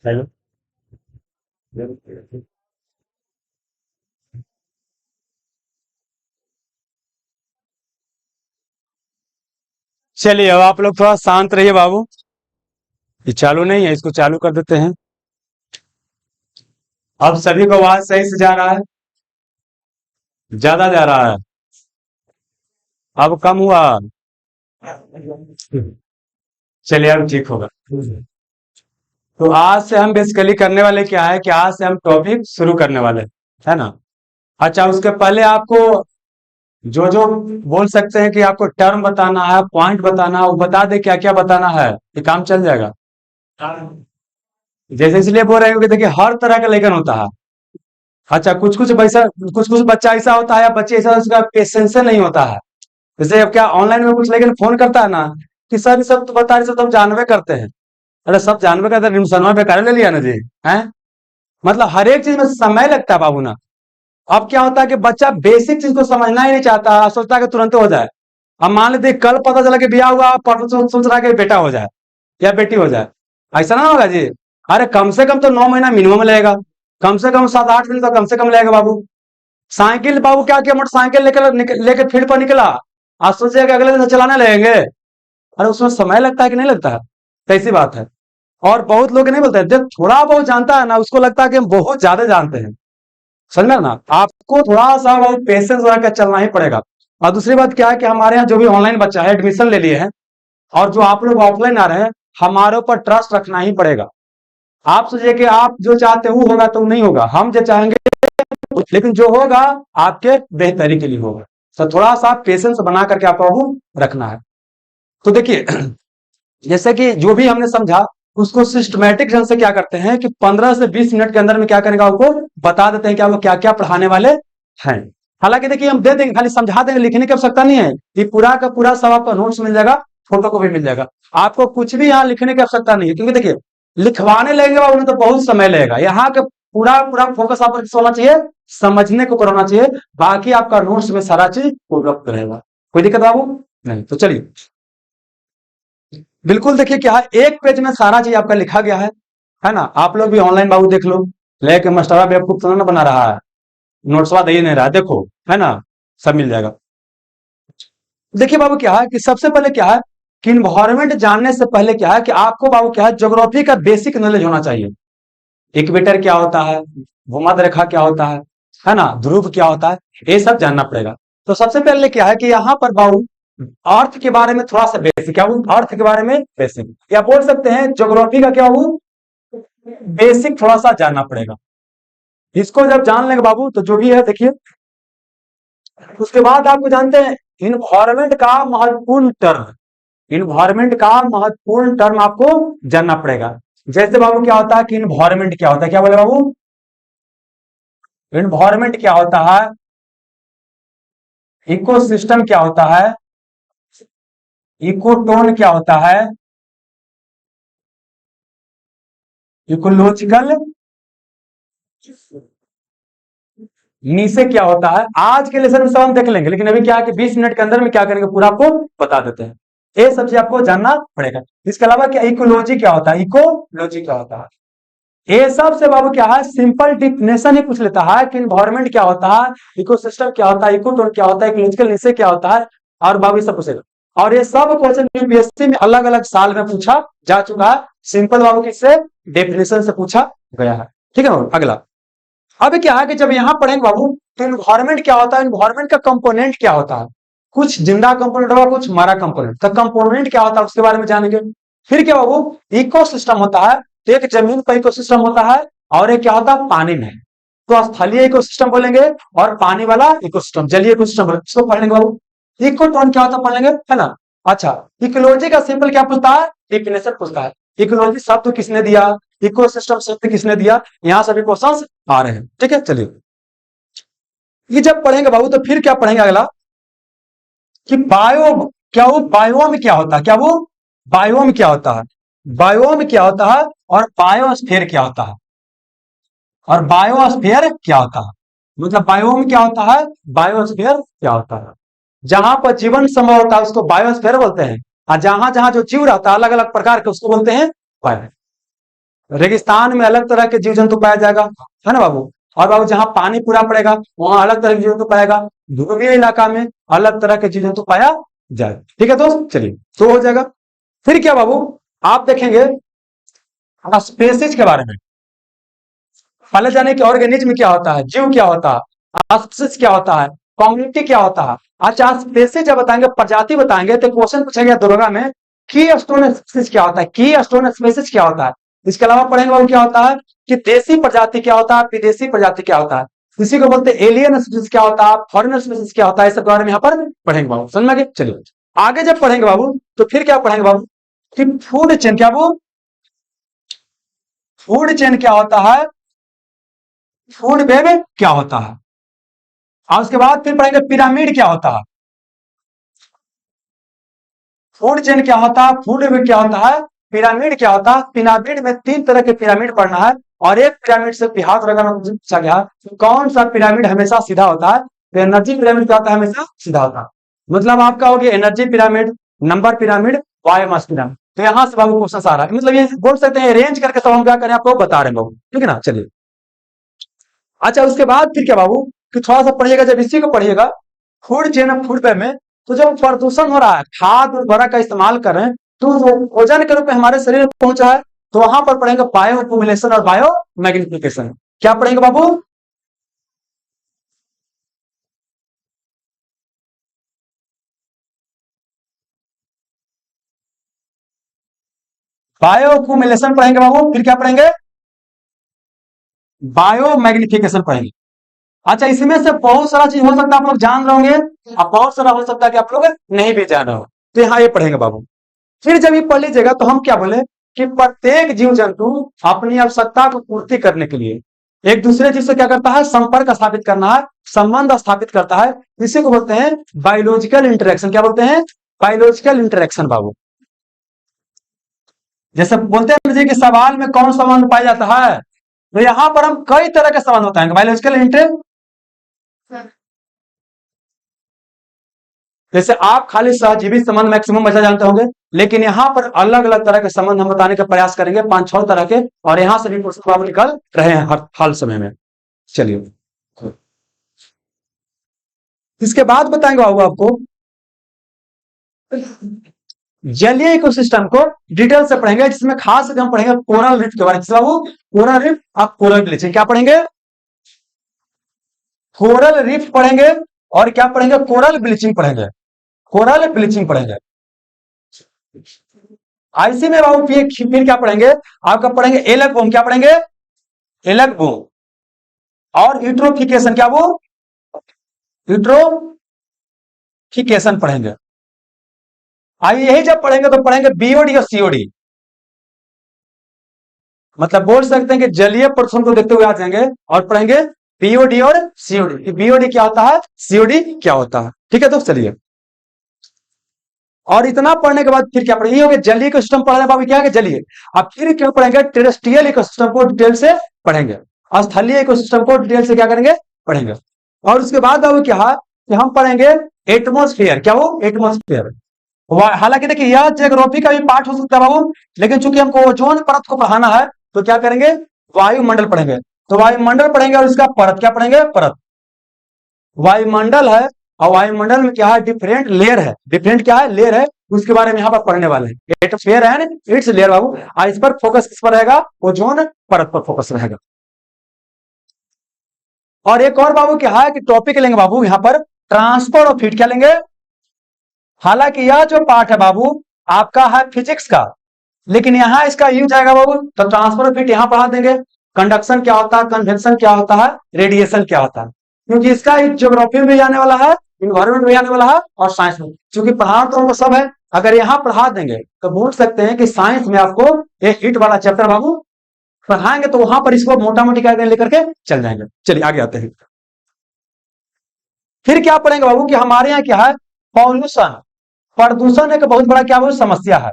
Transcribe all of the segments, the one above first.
Hello. चलिए, अब आप लोग थोड़ा शांत रहिए बाबू। ये चालू नहीं है, इसको चालू कर देते हैं। अब सभी को आवाज सही से जा रहा है? ज्यादा जा रहा है? अब कम हुआ? चलिए, अब ठीक होगा। तो आज से हम बेसिकली करने वाले क्या है कि आज से हम टॉपिक शुरू करने वाले हैं, है ना? अच्छा, उसके पहले आपको जो जो बोल सकते हैं कि आपको टर्म बताना है, पॉइंट बताना है, वो बता दे क्या क्या बताना है। ये काम चल जाएगा। जैसे इसलिए बोल रहे हैं कि देखिए, हर तरह का लेखन होता है। अच्छा, कुछ कुछ बच्चा ऐसा होता है या बच्चे ऐसा, उसका पेशेंस नहीं होता है। जैसे अब क्या ऑनलाइन में कुछ लेकिन फोन करता है ना कि सर ये सब तो बता रहे, सब तो हम जानवे करते हैं। अरे सब जानवे करते हैं, रिमसनवा पे कर ले लिया ना जी। हैं? मतलब हर एक चीज में समय लगता है बाबू ना। अब क्या होता है कि बच्चा बेसिक चीज को समझना ही नहीं चाहता, सोचता है कि तुरंत हो जाए। अब मान लेते कल पता चला कि ब्याह हुआ, परसों सोच रहा है कि बेटा हो जाए या बेटी हो जाए। ऐसा ना होगा जी। अरे कम से कम तो 9 महीना मिनिमम लगेगा। कम से कम 7 8 महीने तो कम से कम लगेगा बाबू। साइकिल बाबू क्या किया, मोटरसाइकिल लेकर फील्ड पर निकला। आज सोचे कि अगले दिन से चलाने लगेंगे। अरे उसमें समय लगता है कि नहीं लगता है? कैसी बात है। और बहुत लोग नहीं बोलते हैं, जब थोड़ा बहुत जानता है ना उसको लगता है कि हम बहुत ज्यादा जानते हैं। समझ में ना? आपको थोड़ा सा बहुत पेशेंस रखकर चलना ही पड़ेगा। और दूसरी बात क्या है कि हमारे यहाँ जो भी ऑनलाइन बच्चा है, एडमिशन ले लिए हैं, और जो आप लोग ऑफलाइन आ रहे हैं, हमारे ऊपर ट्रस्ट रखना ही पड़ेगा। आप सोचिए कि आप जो चाहते हो होगा तो नहीं होगा, हम जो चाहेंगे, लेकिन जो होगा आपके बेहतरी के लिए होगा। तो थोड़ा सा पेशेंस बना करके आपको रखना है। तो देखिए, जैसे कि जो भी हमने समझा, उसको सिस्टमेटिक ढंग से क्या करते हैं कि 15 से 20 मिनट के अंदर में क्या करेंगे, आपको बता देते हैं कि आपको क्या क्या पढ़ाने वाले हैं। हालांकि देखिए, हम दे देंगे, खाली समझा देंगे, लिखने की आवश्यकता नहीं है। ये पूरा का पूरा सब आपका नोट्स मिल जाएगा, फोटो को भी मिल जाएगा। आपको कुछ भी यहाँ लिखने की आवश्यकता नहीं है, क्योंकि देखिए, लिखवाने लगेगा उन्हें तो बहुत समय लगेगा। यहाँ का पूरा पूरा फोकस आपको किस होना चाहिए, समझने को करना चाहिए। बाकी आपका नोट्स में सारा चीज उपलब्ध रहेगा। कोई दिक्कत बाबू? नहीं तो चलिए, बिल्कुल देखिए क्या है, एक पेज में सारा चीज आपका लिखा गया है ना? आप लोग भी ऑनलाइन बाबू देख लो। लेके मास्टरा बेवकूफ तो ना बना रहा है, नोट्सवा दे ही नहीं रहा है, देखो, है ना? सब मिल जाएगा। देखिए बाबू क्या है कि सबसे पहले क्या है कि इन्वायरमेंट जानने से पहले क्या है कि आपको बाबू क्या है, ज्योग्राफी का बेसिक नॉलेज होना चाहिए। इक्वेटर क्या होता है, भूमध्य रेखा क्या होता है ना, ध्रुव क्या होता है, ये सब जानना पड़ेगा। तो सबसे पहले क्या है कि यहाँ पर बाबू अर्थ के बारे में थोड़ा सा बेसिक, क्या वो अर्थ के बारे में बेसिक, या बोल सकते हैं ज्योग्राफी का क्या वो बेसिक थोड़ा सा जानना पड़ेगा। इसको जब जान लेंगे बाबू तो जो भी है देखिए, उसके बाद आपको जानते हैं इन्वायरमेंट का महत्वपूर्ण टर्म। इन्वायरमेंट का महत्वपूर्ण टर्म आपको जानना पड़ेगा। जैसे बाबू क्या होता है कि इन्वायरमेंट क्या होता है, क्या बोले बाबू? इन्वायरमेंट क्या होता है, इकोसिस्टम क्या होता है, इकोटोन क्या होता है, इकोलॉजिकल नीचे क्या होता है। आज के लेसन में सब हम देख लेंगे, लेकिन अभी क्या है कि 20 मिनट के अंदर में क्या करेंगे, पूरा आपको बता देते हैं। ये सब चीज आपको जानना पड़ेगा। इसके अलावा क्या, इकोलॉजी क्या होता है, इकोलॉजी क्या होता है। ये सब से बाबू क्या है, सिंपल डिफिनेशन ही पूछ लेता है कि इन्वायरमेंट क्या होता है, इकोसिस्टम क्या होता है, इकोटोन क्या होता है, इकोलॉजिकल नीचे क्या होता है, और बाबू ये सब पूछेगा। और ये सब क्वेश्चन यूपीएससी में अलग अलग साल में पूछा जा चुका है। सिंपल बाबू किससे, डेफिनेशन से पूछा गया है। ठीक है बाबू, अगला। अब क्या है कि जब यहां पढ़ेंगे बाबू तो इन्वायरमेंट क्या होता है, इन्वायरमेंट का कंपोनेंट क्या होता है। कुछ जिंदा कंपोनेंट होगा, कुछ मरा कंपोनेंट। तो कंपोनेंट क्या होता है उसके बारे में जानेंगे। फिर क्या बाबू, इकोसिस्टम होता है। तो एक जमीन पर इकोसिस्टम होता है, और एक क्या होता है पानी में। तो स्थलीय इकोसिस्टम बोलेंगे, और पानी वाला इकोसिस्टम जलीय इकोसिस्टम बोलेंगे। इसको पढ़ लेंगे बाबू। इकोटोन क्या होता है पढ़ लेंगे, है ना? अच्छा, इकोलॉजी का सिंपल क्या पूछता है, डिफिनेशन पूछता है। इकोलॉजी शब्द किसने दिया, इकोसिस्टम शब्द किसने दिया, यहां सभी क्वेश्चन आ रहे हैं। ठीक है, चलिए, ये जब पढ़ेंगे बाबू तो फिर क्या पढ़ेंगे अगला कि बायो, क्या वो बायोम क्या होता है, क्या वो बायोम क्या होता है, बायोम क्या होता है, और बायोस्फीयर क्या होता है, और बायोस्फीयर क्या होता है। मतलब बायोम क्या होता है, बायोस्फीयर क्या होता है। जहां पर जीवन संभव होता है उसको बायोस्फीयर बोलते हैं, और जहां जहां जो जीव रहता है अलग अलग प्रकार के उसको बोलते हैं बायो। रेगिस्तान में अलग तरह के जीव जंतु पाया जाएगा, है ना बाबू। और बाबू जहां पानी पूरा पड़ेगा वहां अलग तरह के जीव जंतु पाएगा, ध्रुवीय इलाका में अलग तरह के जीव जंतु पाया जाए। ठीक है दोस्त, चलिए तो हो जाएगा। फिर क्या बाबू, आप देखेंगे स्पेसीज के बारे में। पहले जाने कि ऑर्गेनिज्म क्या होता है, जीव क्या होता है, स्पीसीज क्या होता है, कम्युनिटी क्या होता है। अच्छा, स्पेसीज जब बताएंगे, प्रजाति बताएंगे, तो क्वेश्चन पूछेंगे दरोगा में की स्टोन स्पीसीज क्या होता है, की स्टोन स्पीसीज क्या होता है। इसके अलावा पढ़ेंगे बाबू क्या होता है कि देसी प्रजाति क्या होता है, विदेशी प्रजाति क्या होता है, इसी को बोलते हैं एलियन स्पीसीज क्या होता है, फॉरेन स्पीसीज क्या होता है। इस सब के बारे में यहाँ पर पढ़ेंगे बाबू, समझ में आ गया। चलिए आगे जब पढ़ेंगे बाबू तो फिर क्या पढ़ेंगे बाबू कि फूड चेन क्या बाबू, फूड चेन क्या होता है, फूड वेब क्या होता है। और उसके बाद फिर पढ़ेंगे पिरामिड क्या होता है, फूड चेन क्या होता है, फूड वेब क्या होता है, पिरामिड क्या होता है। पिरामिड में 3 तरह के पिरामिड पढ़ना है, और एक पिरामिड से बिहार लगाना पूछा गया कौन सा पिरामिड हमेशा सीधा होता है, तो एनर्जी पिरामिड क्या होता है, हमेशा सीधा होता है। मतलब आपका हो गया energy pyramid, number pyramid, biomass pyramid. तो यहां से बाबू क्वेश्चन आ रहा है, मतलब ये बोल सकते हैं रेंज करके सब हम क्या करें आपको बता रहे हैं बाबू, ठीक है ना। चलिए अच्छा, उसके बाद फिर क्या बाबू कि थोड़ा सा पढ़िएगा, जब इसी को पढ़िएगा food chain of food web में, तो जब प्रदूषण हो रहा है, खाद उर्वरक का इस्तेमाल करें तो वो ओजन के रूप में हमारे शरीर में पहुंचा है, तो वहां पर पढ़ेंगे बायो एक्यूमुलेशन और बायो मैग्निफिकेशन। क्या पढ़ेंगे बाबू, बायो एक्यूमुलेशन पढ़ेंगे बाबू, फिर क्या पढ़ेंगे बायो मैग्निफिकेशन पढ़ेंगे। अच्छा, इसमें से बहुत सारा चीज हो सकता है आप लोग जान रहे होंगे, और बहुत सारा हो सकता है कि आप लोग नहीं भी जान रहे हो, तो यहाँ ये पढ़ेंगे बाबू। फिर जब ये पढ़ लीजिएगा तो हम क्या बोले कि प्रत्येक जीव जंतु अपनी आवश्यकता को पूर्ति करने के लिए एक दूसरे जीव से क्या करता है, संपर्क स्थापित करना है, संबंध स्थापित करता है। इसी को बोलते हैं बायोलॉजिकल इंटरेक्शन। क्या बोलते हैं, बायोलॉजिकल इंटरेक्शन बाबू। जैसे बोलते हैं जी कि सवाल में कौन संबंध पाया जाता है, तो यहां पर हम कई तरह के संबंध होता है बायोलॉजिकल इंटरेक्शन। जैसे आप खाली सहजीवी संबंध मैक्सिमम बचा जानते होंगे, लेकिन यहाँ पर अलग अलग तरह के संबंध हम बताने का प्रयास करेंगे, 5-6 तरह के, और यहाँ से भी क्वेश्चन निकल रहे हैं हर हाल समय में। चलिए इसके बाद बताएंगे बाबू आपको जलीय इकोसिस्टम को डिटेल से पढ़ेंगे, जिसमें खास हम पढ़ेंगे कोरल रीफ के बारे में। बाबू कोरल रीफ, आप कोरल ब्लीचिंग क्या पढ़ेंगे, कोरल रीफ पढ़ेंगे, और क्या पढ़ेंगे कोरल ब्लीचिंग पढ़ेंगे, कोरल ब्लीचिंग पढ़ेंगे। आईसी में बाबू फिर क्या पढ़ेंगे, आपका पढ़ेंगे एलक बूम। क्या पढ़ेंगे, एलक बूम, और यूट्रोफिकेशन। क्या वो यूट्रोफिकेशन पढ़ेंगे। आइए यही जब पढ़ेंगे तो पढ़ेंगे बीओडी और सीओडी। मतलब बोल सकते हैं कि जलीय प्रदूषण को देखते हुए आ जाएंगे और पढ़ेंगे बीओडी और सीओडी। बीओडी क्या होता है, सीओडी क्या होता है। ठीक है दोस्त, चलिए और इतना पढ़ने के बाद फिर क्या पढ़ेंगे, हो जलीय इकोसिस्टम पढ़ रहे बाबू, क्या है जलीय। अब फिर क्यों पढ़ेंगे टेरेस्ट्रियल इकोसिस्टम को डिटेल से पढ़ेंगे, स्थलीय इकोसिस्टम को डिटेल से क्या करेंगे पढ़ेंगे। और उसके बाद बाबू क्या है कि हम पढ़ेंगे एटमोस्फेयर। क्या वो एटमोस्फेयर, हालांकि देखिए यह ज्योग्राफी का भी पार्ट हो सकता है बाबू, लेकिन चूंकि हमको ओजोन परत को पढ़ाना है तो क्या करेंगे वायुमंडल पढ़ेंगे। तो वायुमंडल पढ़ेंगे और इसका परत क्या पढ़ेंगे, परत। वायुमंडल है, और वायुमंडल में क्या है डिफरेंट लेयर है, डिफरेंट क्या है लेयर है, उसके बारे में यहाँ पर पढ़ने वाले हैं। एटमॉस्फेयर है इट्स लेयर बाबू, और इस पर फोकस किस पर रहेगा, ओजोन परत पर फोकस रहेगा। और एक और बाबू क्या है कि टॉपिक लेंगे बाबू यहाँ पर ट्रांसफर ऑफ हीट। क्या लेंगे, हालांकि यह जो पार्ट है बाबू आपका है फिजिक्स का, लेकिन यहां इसका यूज आएगा बाबू तो ट्रांसफर ऑफ हीट यहां पढ़ा देंगे। कंडक्शन क्या होता है, कन्वेक्शन क्या होता है, रेडिएशन क्या होता है, क्योंकि इसका ज्योग्राफी में भी आने वाला है, इन्वायरमेंट में आने वाला है, और साइंस में। क्योंकि पढ़ा तो हमको सब है, अगर यहां पढ़ा देंगे तो बोल सकते हैं कि साइंस में आपको एक हीट वाला चैप्टर बाबू पढ़ाएंगे, तो वहां पर इसको मोटा मोटी क्या लेकर के चल जाएंगे। चलिए आगे आते हैं। फिर क्या पढ़ेंगे बाबू कि हमारे यहाँ क्या है पॉल्यूशन, प्रदूषण एक बहुत बड़ा क्या समस्या है।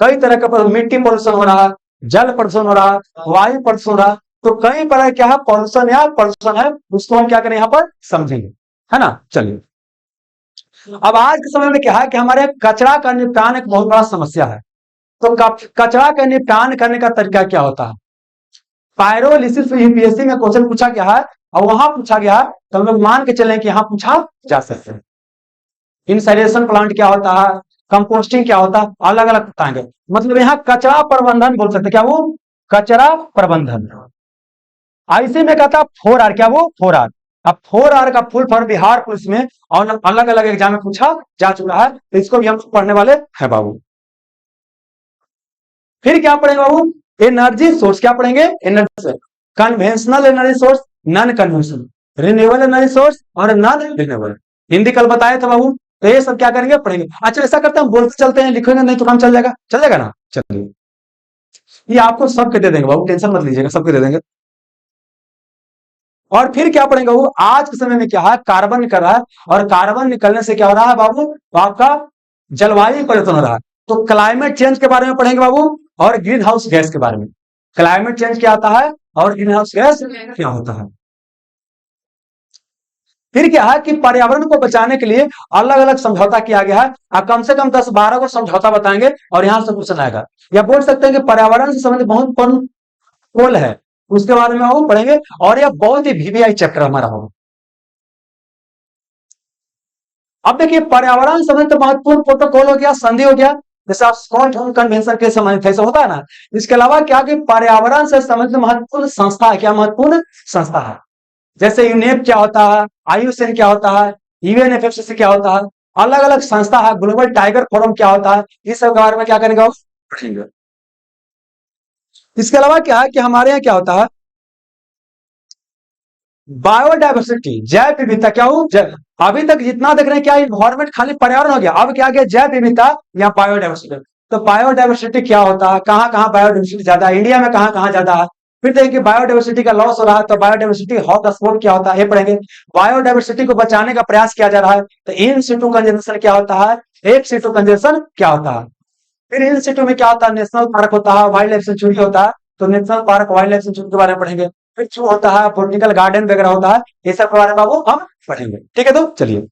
कई तरह का मिट्टी प्रदूषण हो रहा है, जल प्रदूषण हो रहा है, वायु प्रदूषण हो रहा है, तो कई तरह क्या है पॉल्यूशन या प्रदूषण है, उसको हम क्या करें यहाँ पर समझेंगे, है ना। चलिए अब आज के समय में क्या है कि हमारे कचरा का निपटान एक बहुत बड़ा समस्या है। तो कचरा का निपटान करने का तरीका क्या होता है? पायरोलिसिस यूपीएससी में क्वेश्चन पूछा गया है और वहां पूछा गया है, तो हम लोग मान के चलें कि यहां पूछा जा सकते हैं। इंसरेशन प्लांट क्या होता है, कंपोस्टिंग क्या होता है, अलग अलग बताएंगे। मतलब यहाँ कचरा प्रबंधन बोल सकते, क्या वो कचरा प्रबंधन। आईसी में कहता 4R, क्या वो 4R। अब 4R का फुल फॉर्म बिहार पुलिस में और अलग अलग एग्जाम में पूछा जा चुका है, तो इसको भी हम पढ़ने वाले हैं बाबू। फिर क्या पढ़ेंगे बाबू? Energy source. क्या पढ़ेंगे? Energy, conventional energy source, non conventional, renewable energy source और नॉन रिन्यूएबल। हिंदी कल बताया था बाबू, तो ये सब क्या करेंगे? पढ़ेंगे। अच्छा ऐसा करते हैं, हम बोलते चलते हैं, लिखेंगे नहीं तो काम चल जाएगा, चल जाएगा ना? चलिए, ये आपको सबके दे देंगे बाबू, टेंशन मत लीजिएगा, सबके दे देंगे। और फिर क्या पढ़ेंगे बाबू? आज के समय में क्या है, कार्बन निकल रहा है, और कार्बन निकलने से क्या हो रहा है बाबू? तो आपका जलवायु परिवर्तन हो रहा है, तो क्लाइमेट चेंज के बारे में पढ़ेंगे बाबू, और ग्रीन हाउस गैस के बारे में। क्लाइमेट चेंज क्या आता है और ग्रीन हाउस गैस क्या होता है। फिर क्या है कि पर्यावरण को बचाने के लिए अलग अलग समझौता किया गया है, कम से कम 10-12 को समझौता बताएंगे और यहां से क्वेश्चन आएगा। या बोल सकते हैं कि पर्यावरण से संबंधित बहुत पोल है, उसके बारे में हम पढ़ेंगे, और यह बहुत ही वीवीआई चैप्टर हमारा होगा। अब देखिए, पर्यावरण से संबंधित महत्वपूर्ण प्रोटोकॉल हो गया, संधि हो गया, जैसे आप स्टॉकहोम कन्वेंशन के संबंधित ऐसा होता है ना। इसके अलावा क्या कि पर्यावरण से संबंधित महत्वपूर्ण संस्था है, क्या महत्वपूर्ण संस्था है, जैसे यूनेप क्या होता है, आईयूसीएन क्या होता है, यूएनएफसीसी क्या होता है, अलग अलग संस्था है, ग्लोबल टाइगर फोरम क्या होता है, इस सब के बारे में क्या करेंगे? पढ़ेंगे। इसके अलावा क्या है कि हमारे यहाँ क्या होता है, बायोडाइवर्सिटी, जैव विविधता। क्या हो? अभी तक जितना देख रहे हैं क्या, इन्वायरमेंट खाली पर्यावरण हो गया, अब क्या गया? जैव विविधता या बायोडाइवर्सिटी। तो बायोडाइवर्सिटी क्या होता है, कहां कहां बायोडाइवर्सिटी ज्यादा है, इंडिया में कहां कहां ज्यादा है। फिर देखिए बायोडाइवर्सिटी का लॉस हो रहा है, तो बायोडाइवर्सिटी हॉटस्पॉट क्या होता है, ये पढ़ेंगे। बायोडाइवर्सिटी को बचाने का प्रयास किया जा रहा है, तो इन सिटू कंजर्वेशन क्या होता है, एक सिटू कंजर्वेशन क्या होता है। फिर इन सिटू में क्या होता है, नेशनल पार्क होता है, वाइल्ड लाइफ सेंचुरी होता है, तो national park wild life sanctuary के बारे में पढ़ेंगे। फिर जो होता है बोटनिकल गार्डन वगैरह होता है, ये सब के बारे में वो हम पढ़ेंगे। ठीक है, तो चलिए।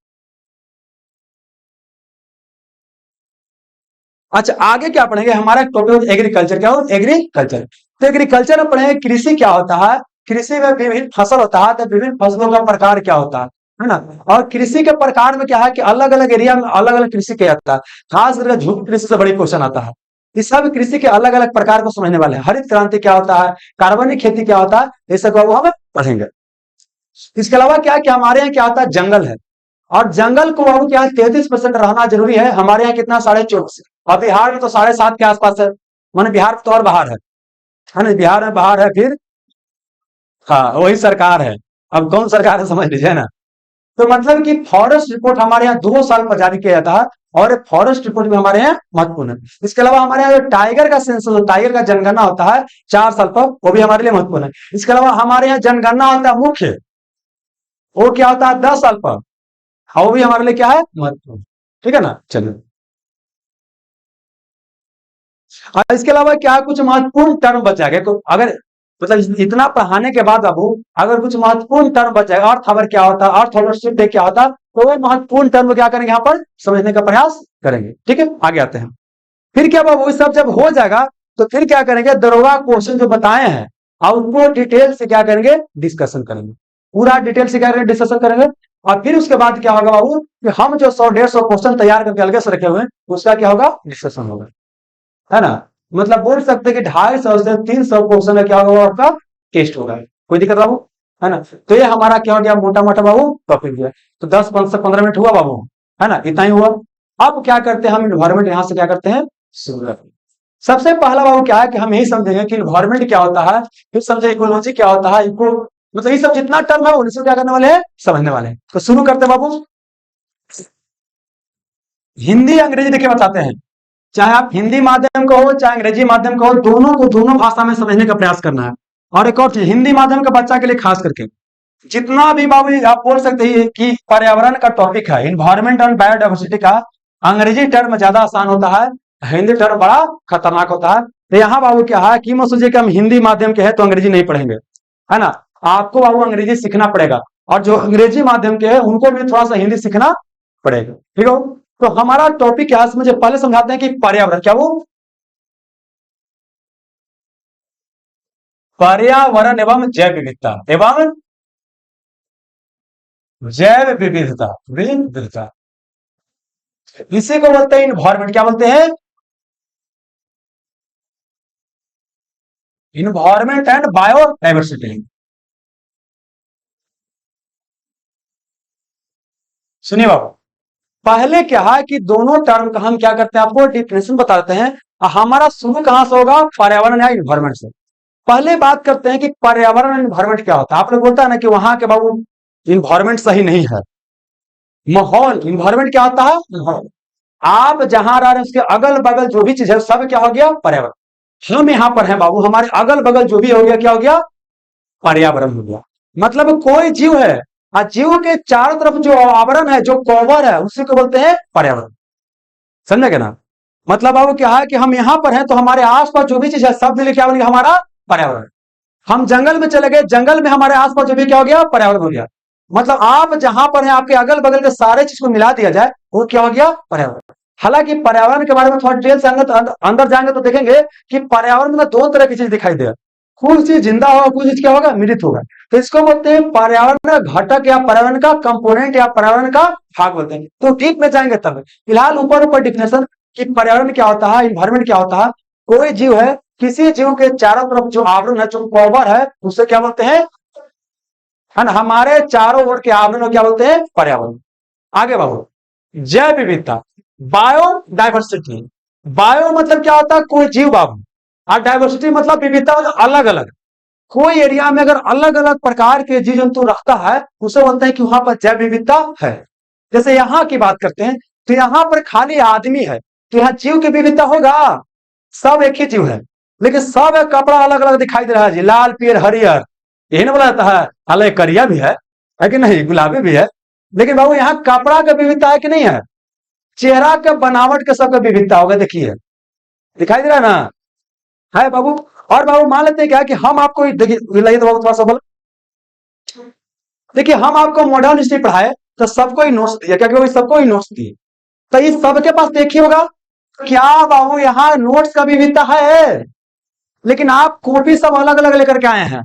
अच्छा आगे क्या पढ़ेंगे, हमारा टॉपिक एग्रीकल्चर। क्या हो? एग्रीकल्चर। तो एग्रीकल्चर में पढ़ेंगे कृषि क्या होता है, कृषि में विभिन्न फसल होता है, तो विभिन्न फसलों का प्रकार क्या होता है ना। और कृषि के प्रकार में क्या है कि अलग अलग एरिया में अलग अलग कृषि किया जाता है, खास करके झूम कृषि से बड़ी क्वेश्चन आता है। इस सब कृषि के अलग अलग प्रकार को समझने वाले हैं। हरित क्रांति क्या होता है, कार्बनिक खेती क्या होता है, ये सब वो हम पढ़ेंगे। इसके अलावा क्या क्या हमारे यहाँ क्या होता है, जंगल है, और जंगल को बाबू क्या है 33% रहना जरूरी है। हमारे यहाँ कितना, 24.5, और बिहार में तो 7.5 के आसपास है, माने बिहार तो और बाहर है ना, बिहार में बाहर है। फिर हाँ वही सरकार है, अब कौन सरकार है समझ लीजिए ना। तो मतलब कि फॉरेस्ट रिपोर्ट हमारे यहाँ 2 साल पर जारी किया जाता है, और फॉरेस्ट रिपोर्ट भी हमारे यहाँ महत्वपूर्ण है। इसके अलावा हमारे यहाँ टाइगर का सेंसस, टाइगर का जनगणना होता है 4 साल पर, वो भी हमारे लिए महत्वपूर्ण है। इसके अलावा हमारे यहाँ जनगणना होता है मुख्य, वो क्या होता है 10 साल पर, वो भी हमारे लिए क्या है, महत्वपूर्ण। ठीक है ना, चलिए। और इसके अलावा क्या कुछ महत्वपूर्ण टर्म बचा गया, तो अगर मतलब इतना पढ़ाने के बाद बाबू अगर कुछ महत्वपूर्ण टर्म बचा है, अर्थ आवर क्या होता है, अर्थ ओवरशिप डे क्या होता है, तो वो महत्वपूर्ण टर्म क्या करेंगे यहाँ पर समझने का प्रयास करेंगे। ठीक है, आगे आते हैं। फिर क्या बाबू, सब जब हो जाएगा तो फिर क्या करेंगे, दरोगा क्वेश्चन जो बताए हैं और उनको डिटेल से क्या करेंगे, डिस्कशन करेंगे। पूरा डिटेल से क्या करेंगे, डिस्कशन करेंगे। और फिर उसके बाद क्या होगा बाबू कि हम जो 100-150 क्वेश्चन तैयार करके अलग से रखे हुए हैं, उसका क्या होगा, डिस्कशन होगा, है ना। मतलब बोल सकते हैं कि 250 से 300 क्वेश्चन का क्या होगा आपका, टेस्ट होगा। कोई दिक्कत बाबू, है ना। तो ये हमारा क्या हो गया, मोटा मोटा बाबू टॉपिक है। तो 10 से 15 मिनट हुआ बाबू, है ना, इतना ही हुआ। अब क्या करते हैं हम, इन्वायरमेंट यहां से क्या करते हैं शुरू करते हैं। सबसे पहला बाबू क्या है कि हम यही समझेंगे कि इन्वायरमेंट क्या होता है, फिर समझे इकोलॉजी क्या होता है, इको मतलब ये सब जितना टर्म है उनसे क्या करने वाले हैं, समझने वाले हैं। तो शुरू करते हैं बाबू। हिंदी अंग्रेजी देखिए बताते हैं, चाहे आप हिंदी माध्यम का हो चाहे अंग्रेजी माध्यम का हो, दोनों को दोनों भाषा में समझने का प्रयास करना है। और एक और चीज, हिंदी माध्यम का बच्चा के लिए खास करके जितना भी बाबू आप बोल सकते हैं कि पर्यावरण का टॉपिक है, इन्वायरमेंट एंड बायोडाइवर्सिटी का, अंग्रेजी टर्म ज्यादा आसान होता है, हिंदी टर्म बड़ा खतरनाक होता है। तो यहाँ बाबू क्या है कि मत सोचिए कि हम हिंदी माध्यम के हैं तो अंग्रेजी नहीं पढ़ेंगे, है ना। आपको बाबू अंग्रेजी सीखना पड़ेगा, और जो अंग्रेजी माध्यम के हैं उनको भी थोड़ा सा हिंदी सीखना पड़ेगा। ठीक है, तो हमारा टॉपिक क्या है मुझे पहले समझाते हैं कि पर्यावरण क्या वो पर्यावरण एवं जैव विविधता एवं जैव विविधता विविधता, इसी को बोलते हैं इन्वायरमेंट। क्या बोलते हैं? Environment and biodiversity. सुनिए बाबू, पहले क्या है कि दोनों टर्म का हम क्या करते हैं, आपको डिफिनेशन बताते हैं। हमारा शुरू कहां से होगा? पर्यावरण या इन्वायरमेंट से। पहले बात करते हैं कि पर्यावरण इन्वायरमेंट क्या होता है। आप लोग बोलता है ना कि वहां के बाबू इन्वायरमेंट सही नहीं है, माहौल। इन्वायरमेंट क्या होता है? माहौल। आप जहां रह रहे हैं उसके अगल बगल जो भी चीज है सब क्या हो गया? पर्यावरण। हम यहाँ पर हैं बाबू, हमारे अगल बगल जो भी हो गया क्या हो गया? पर्यावरण हो गया। मतलब कोई जीव है और जीव के चारों तरफ जो आवरण है, जो कवर है, उसी को बोलते हैं पर्यावरण। समझे ना? मतलब बाबू क्या है कि हम यहाँ पर हैं तो हमारे आसपास जो भी चीज है सब मिले क्या बन गया? हमारा पर्यावरण। हम जंगल में चले गए, जंगल में हमारे आसपास जो भी क्या हो गया? पर्यावरण हो गया। मतलब आप जहां पर हैं आपके अगल बगल के सारे चीज को मिला दिया जाए वो क्या हो गया? पर्यावरण। हालांकि पर्यावरण के बारे में थोड़ा डिटेल से अंदर जाएंगे तो देखेंगे कि पर्यावरण में दो तरह की चीज दिखाई दे। कुछ चीज जिंदा होगा, कुछ चीज क्या होगा? मृत होगा। तो इसको बोलते हैं पर्यावरण घटक या पर्यावरण का कंपोनेंट या पर्यावरण का भाग बोलते हैं। तो डीप में जाएंगे तब। फिलहाल ऊपर ऊपर डिफिनेशन कि पर्यावरण क्या होता है, इन्वायरमेंट क्या होता है। कोई जीव है, किसी जीव के चारों तरफ जो आवरण है, जो कवर है, उसे क्या बोलते हैं? है ना, हमारे चारों ओर के आवरण को क्या बोलते हैं? पर्यावरण। आगे बाबू, जैव विविधता, बायोडाइवर्सिटी। बायो मतलब क्या होता है? कोई जीव बाबू। और डाइवर्सिटी मतलब विविधता, मतलब अलग अलग। कोई एरिया में अगर अलग अलग प्रकार के जीव जंतु रखता है उसे बोलते हैं कि वहां पर जैव विविधता है। जैसे यहाँ की बात करते हैं तो यहाँ पर खाली आदमी है तो यहाँ जीव की विविधता होगा? सब एक ही जीव है लेकिन सब एक कपड़ा अलग अलग दिखाई दे रहा है जी, लाल पीर हरियर, यही ना बोला जाता है। हालांकि करिया भी है कि नहीं, गुलाबी भी है। लेकिन बाबू यहाँ कपड़ा का विविधता है कि नहीं है? चेहरा के बनावट के सबका विविधता होगा। देखिए दिखाई दे रहा है ना? है बाबू। और बाबू मान लेते हैं क्या कि हम आपको देखिए, लाइए तो बाबू थोड़ा सा बोलो। देखिए हम आपको मॉडर्न हिस्ट्री पढ़ाए तो सबको ही नोट्स दिया, क्या क्योंकि सबको ही नोट्स दिए। तो ये सबके पास देखिए होगा क्या बाबू, यहाँ नोट्स का विविधता है लेकिन आप कॉपी सब अलग अलग लेकर के आए हैं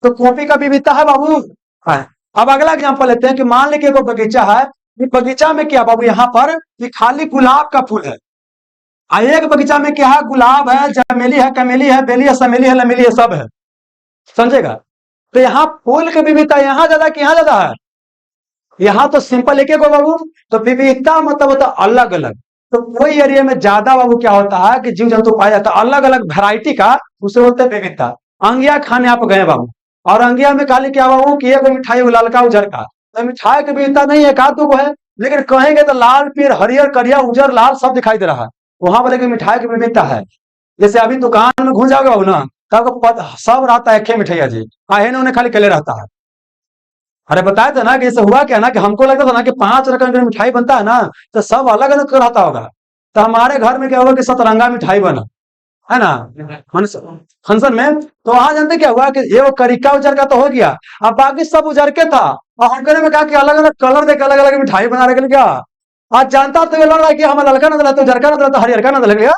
तो कॉपी का विविधता है बाबू। है। अब अगला एग्जांपल लेते हैं कि मान लीजिए कोई बगीचा है। ये बगीचा में क्या बाबू, यहाँ पर ये खाली गुलाब का फूल है। एक बगीचा में क्या है? गुलाब है, चमेली है, कमेली है, बेली है, समेली है, लमेली है, सब है। समझेगा? तो यहाँ फूल की विविधता यहाँ ज्यादा कि यहाँ ज्यादा है? यहाँ तो सिंपल एक एक बाबू। तो विविधता मतलब होता है अलग अलग। तो कोई एरिया में ज्यादा बाबू क्या होता है कि जीव जंतु पाया जाता है अलग अलग वैरायटी का, उसे बोलते हैं विविधता। अंगिया खाने आप गए बाबू और अंगिया में खाली क्या बाबू कि एक मिठाई ललका उजर का, तो मिठाई की विविधता नहीं है, दो को है। लेकिन कहेंगे तो लाल पीर हरियर करिया उजर लाल सब दिखाई दे रहा है। वहां पर एक मिठाई की विविधता है। जैसे अभी दुकान में घुस जाओगे बाबू ना, तो आपको सब रहता है एक मिठाइया जी, आहे ना उन्हें खाली कले रहता है। अरे बताया था ना कि ऐसे हुआ क्या ना कि हमको लगता था ना कि 5 रकम की मिठाई बनता है ना तो सब अलग अलग रहता होगा। तो हमारे घर में क्या हुआ कि सतरंगा मिठाई बना, है ना, फंक्शन में। तो वहां जानते क्या हुआ कि ये वो करिका उजर का तो हो गया, अब बाकी सब उजर के था। और हमने में कहा कि अलग अलग कलर देकर अलग अलग मिठाई बना रहे क्या। आज जानता तो ये लग रहा है कि हम लड़का ना दिला तो उजर का ना दिला तो हरियर का ना दिला गया।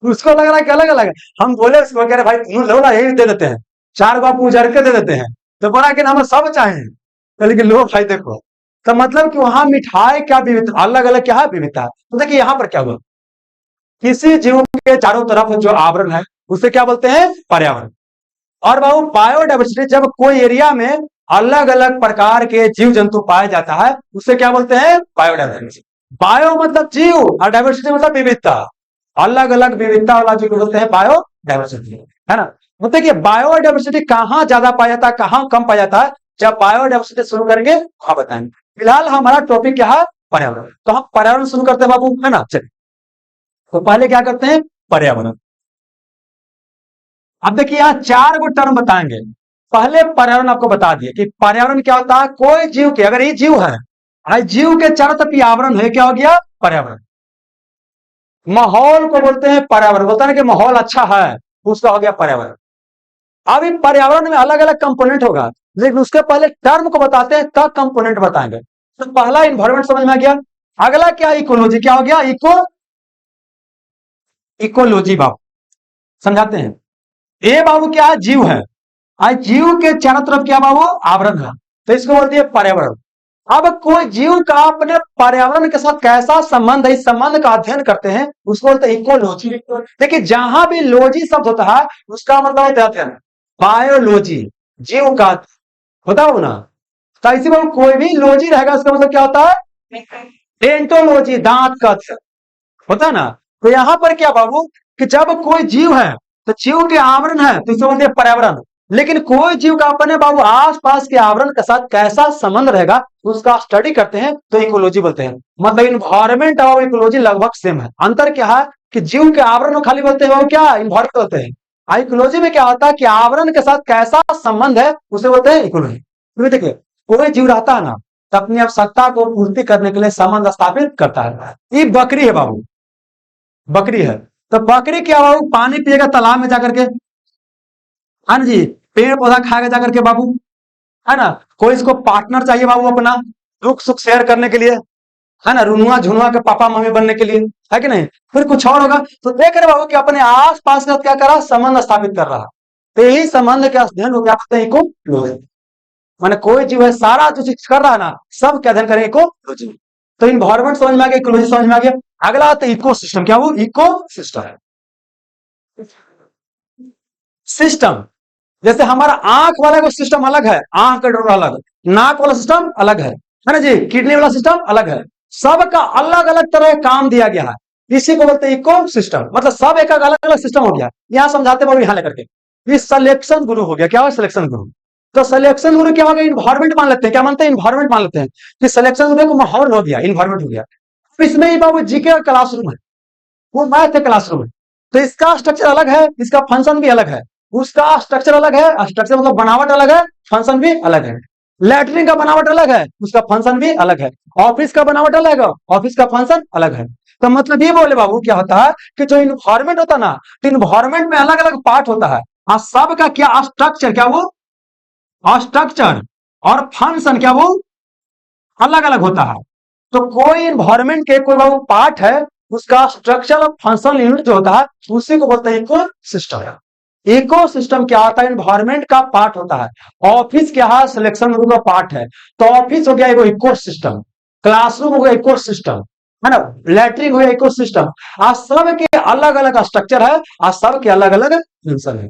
उसको लग रहा है कि अलग अलग है। हम बोले उसको कह रहे भाई तुम लो ना यही दे देते हैं, 4 को आप उजर के दे देते हैं। तो बोला कि हमें सब चाहे, तो लेकिन लो भाई देखो। तो मतलब कि वहां मिठाई क्या विविधता, अलग अलग क्या है विविधता। तो देखिए यहाँ पर क्या हुआ, किसी जीव के चारों तरफ जो आवरण है उसे क्या बोलते हैं? पर्यावरण। और बाबू बायोडाइवर्सिटी, जब कोई एरिया में अलग अलग प्रकार के जीव जंतु पाया जाता है उसे क्या बोलते हैं? बायोडाइवर्सिटी। बायो मतलब जीव और डाइवर्सिटी मतलब विविधता। अलग अलग विविधता वाला जीव बोलते हैं बायोडाइवर्सिटी, है ना। तो देखिए बायोडाइवर्सिटी कहाँ ज्यादा पाया जाता है, कहाँ कम पाया जाता है। जब बायोडाइवर्सिटी शुरू करेंगे वहां बताएंगे। फिलहाल हमारा टॉपिक क्या है? पर्यावरण। तो हम पर्यावरण शुरू करते हैं बाबू, है ना। चलिए तो पहले क्या करते हैं? पर्यावरण। अब देखिए यहाँ 4 गो टर्म बताएंगे। पहले पर्यावरण आपको बता दिए कि पर्यावरण क्या होता है। कोई जीव के, अगर ये जीव है, जीव के चारों तरफ आवरण है, क्या हो गया? पर्यावरण। माहौल को बोलते हैं पर्यावरण, बोलता है कि माहौल अच्छा है, उसका हो गया पर्यावरण। अब इन पर्यावरण में अलग अलग कंपोनेंट होगा लेकिन उसके पहले टर्म को बताते हैं तब कंपोनेंट बताएंगे। तो पहला इन्वायरमेंट समझ में आ गया। अगला क्या? इकोलॉजी। क्या हो गया? इकोलॉजी बाबू समझाते हैं। ये बाबू क्या है? जीव है। आज जीव के चारों तरफ क्या बाबू? आवरण है। तो इसको बोलते हैं पर्यावरण। अब कोई जीव का अपने पर्यावरण के साथ कैसा संबंध है, इस संबंध का अध्ययन करते हैं, उसको बोलते हैं इकोलॉजी। देखिए जहां भी लॉजी शब्द होता है उसका मतलब होता है अध्ययन। बायोलॉजी जीव का होता हो ना, तो इसी में कोई भी लॉजी रहेगा उसका मतलब क्या होता है? डेंटोलॉजी दांत का अध्ययन होता है ना। तो यहां पर क्या बाबू कि जब कोई जीव है तो जीव के आवरण है तो इसे बोलते हैं पर्यावरण। लेकिन कोई जीव का अपने बाबू आसपास के आवरण के साथ कैसा संबंध रहेगा उसका स्टडी करते हैं तो इकोलॉजी बोलते हैं। मतलब इन्वायरमेंट और इकोलॉजी लगभग सेम है। अंतर क्या है कि जीव के आवरण को खाली बोलते हैं वो क्या इन्वायरमेंट बोलते हैं। इकोलॉजी में क्या होता है कि आवरण के साथ कैसा संबंध है उसे बोलते हैं इकोलॉजी। तो देखिए कोई जीव रहता है ना तो अपनी आवश्यकता को पूर्ति करने के लिए संबंध स्थापित करता है। ये बकरी है बाबू, बकरी है। तो बकरी क्या बाबू? पानी पिएगा तालाब में जाकर के, है ना जी। पेड़ पौधा खाएगा जाकर के बाबू, है ना। कोई इसको पार्टनर चाहिए बाबू अपना दुख सुख शेयर करने के लिए, है ना, रुनुआ झुनुआ के पापा मम्मी बनने के लिए, है कि नहीं। फिर कुछ और होगा तो देख रहे बाबू कि अपने आस पास का क्या कर रहा? संबंध स्थापित कर रहा। तो यही संबंध के अध्ययन को क्या कहते हैं? इकोलॉजी। माने कोई जीव है सारा जो चीज कर रहा है ना सब क्या अध्ययन करेंगे? इकोलॉजी। तो इन्वायरमेंट समझ में आ गया, इकोलॉजी समझ में आ गया। अगला आता है इकोसिस्टम। क्या वो? Ecosystem system. जैसे हमारा आंख वाला को सिस्टम अलग है, आंख का डोर अलग, नाक वाला सिस्टम अलग है ना जी, किडनी वाला सिस्टम अलग है। सबका अलग अलग तरह का काम दिया गया है, इसी को बोलते हैं इको सिस्टम। मतलब सब एक अलग अलग सिस्टम हो गया। यहाँ समझाते हैं यहाँ लेकर के। ये सिलेक्शन गुरु हो गया। क्या हो? सिलेक्शन गुरु। तो सिलेक्शन गुरु क्या हो गया? इन्वायरमेंट मान लेते हैं। क्या मानते हैं? इन्वायरमेंट मान लेते हैं कि सिलेक्शन गुरु को माहौल हो गया, इन्वायरमेंट हो गया। तो इसमें ही बाबू जीके का क्लासरूम है, वो मैथ है क्लासरूम है। तो इसका स्ट्रक्चर अलग है, इसका फंक्शन भी अलग है। उसका स्ट्रक्चर अलग है, स्ट्रक्चर मतलब बनावट अलग है, फंक्शन भी अलग है। लैटरिन का बनावट अलग है, उसका फंक्शन भी अलग है। ऑफिस का बनावट अलग है, ऑफिस का फंक्शन अलग है। तो मतलब ये बोले बाबू क्या होता है कि जो इन्वायरमेंट होता है ना, तो इन्वायरमेंट में अलग अलग पार्ट होता है और सबका क्या स्ट्रक्चर, क्या वो स्ट्रक्चर और फंक्शन क्या वो अलग अलग होता है। तो कोई इन्वायरमेंट के कोई बाबू पार्ट है, उसका स्ट्रक्चर और फंक्शनल यूनिट जो होता है उसी को बोलते हैं इको सिस्टम। इको सिस्टम क्या होता है? इन्वायरमेंट का पार्ट होता है। ऑफिस क्या है? सिलेक्शन रूम का पार्ट है। तो ऑफिस हो गया इको सिस्टम, क्लासरूम हो गया इको सिस्टम, है ना, लैट्रिन हो गया इको सिस्टम। आज सब के अलग अलग स्ट्रक्चर है, आज सब के अलग अलग फंक्शन है।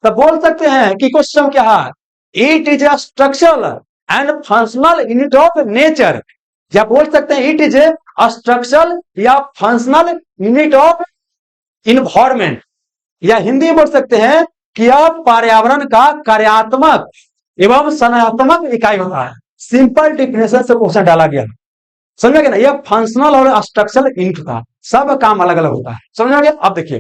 तो बोल सकते हैं कि इको सिस्टम क्या है? It is a structural and functional unit of nature. या बोल सकते हैं इट इज ए स्ट्रक्चरल या फंक्शनल यूनिट ऑफ इन्वायरमेंट। या हिंदी में बोल सकते हैं कि यह पर्यावरण का कार्यात्मक एवं संरचनात्मक इकाई होता है। सिंपल डिफिनेशन से क्वेश्चन डाला गया, समझ गए ना। यह फंक्शनल और स्ट्रक्चरल यूनिट का सब काम अलग अलग होता है, समझ गए। अब देखिए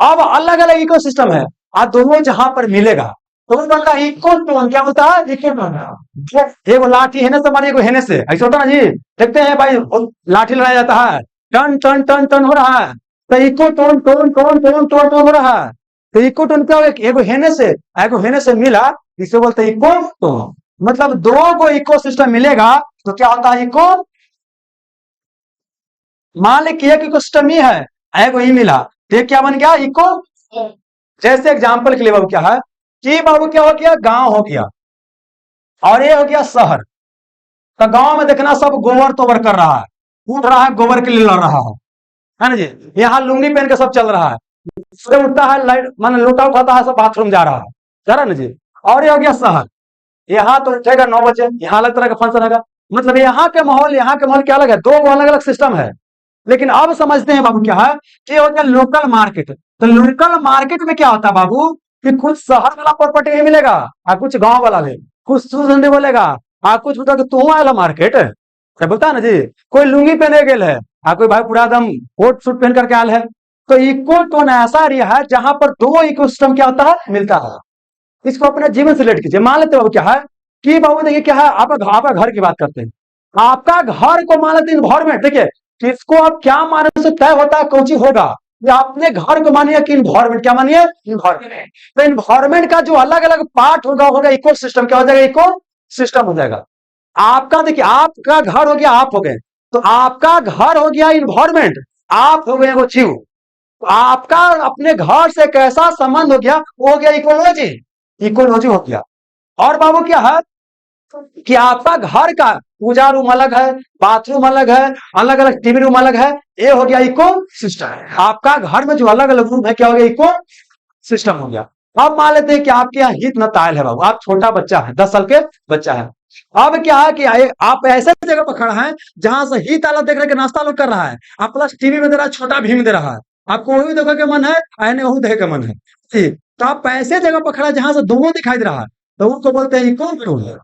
अब अलग अलग इकोसिस्टम है, आज दोनों जहां पर मिलेगा तो बनता है इकोटोन। क्या होता है? इकोटोन। एगो लाठी हेने से मारी, एगो हेने से, ऐसा होता ना जी। देखते हैं भाई लाठी लड़ाया जाता है, टन टन टन टन हो रहा है, तो ecotone tone tone tone tone tone हो रहा है। तो इकोटोन क्या होगा? एगो हेने से मिला, इसे बोलते हैं इकोटोन। मतलब दो को इकोसिस्टम मिलेगा तो क्या होता है? इको। मान ली कि एक इकोसिस्टम ही है, एगो ही मिला तो क्या बन गया? इको। जैसे एग्जांपल के लिए बाबू क्या है कि बाबू क्या हो गया? गांव हो गया और ये हो गया शहर। तो गांव में देखना सब गोबर तोबर कर रहा है, उठ रहा है, गोबर के लिए लड़ रहा है ना जी। यहाँ लुंगी पहन के सब चल रहा है, सुबह उठता है लाइट मान लोटा उठाता है, सब बाथरूम जा रहा है ना जी। और ये हो गया शहर। यहाँ तो उठेगा 9 बजे, यहाँ अलग तरह का फंक्शन रहेगा। मतलब यहाँ के माहौल क्या अलग है, दो अलग अलग सिस्टम है। लेकिन अब समझते हैं बाबू क्या है कि होता है लोकल मार्केट। तो लोकल मार्केट में क्या होता है बाबू कि कुछ शहर वाला प्रॉपर्टी नहीं मिलेगा और कुछ गांव वाला ले, कुछ सुंदर बोलेगा और कुछ बोलता तू आया मार्केट क्या बोलता है ना जी। कोई लुंगी पहने गेल है और कोई भाई पूरा एकदम कोट सूट पहन करके आयल है। तो इको टोन ऐसा एरिया है जहां पर दो इकोसिस्टम क्या होता है? मिलता है। इसको अपने जीवन से रिलेट कीजिए। मान लेते हो क्या है कि बाबू देखिए क्या है, आपका घर की बात करते हैं। आपका घर को मान लेते इन्वायरमेंट। देखिए किसको आप क्या मानने से तय होता है कौन चीज होगा, या अपने घर को मानिए कि इन्वायरमेंट। क्या मानिए? इन्वायरमेंट। तो इन्वायरमेंट का जो अलग अलग पार्ट होगा इको सिस्टम। क्या हो जाएगा? इको सिस्टम हो जाएगा। आपका देखिए आपका घर हो गया, आप हो गए, तो आपका घर हो गया इन्वायरमेंट, आप हो गए वो जीव। आपका अपने घर से कैसा संबंध हो गया, वो हो गया इकोलॉजी। इकोलॉजी हो गया। और बाबू क्या है कि आपका घर का पूजा रूम अलग है, बाथरूम अलग है, अलग अलग टीवी रूम अलग है। ये हो गया इको सिस्टम। आपका घर में जो अलग अलग रूम है, क्या हो गया, इको सिस्टम हो गया। अब मान लेते हैं कि आपके यहाँ हित नतायल है बाबू, आप छोटा बच्चा है, 10 साल के बच्चा है। अब क्या है कि आप ऐसे जगह पर खड़ा है जहां से हित आला देख रहे कि नाश्ता लोग कर रहा है, आप प्लस टीवी में दे रहा है, छोटा भीम दे रहा है। आपको वही देखने के मन है, आने वही देखे के मन है। ठीक, तो आप ऐसे जगह पर खड़ा है जहां से दोनों दिखाई दे रहा है, तो उनको बोलते हैं इको टोन।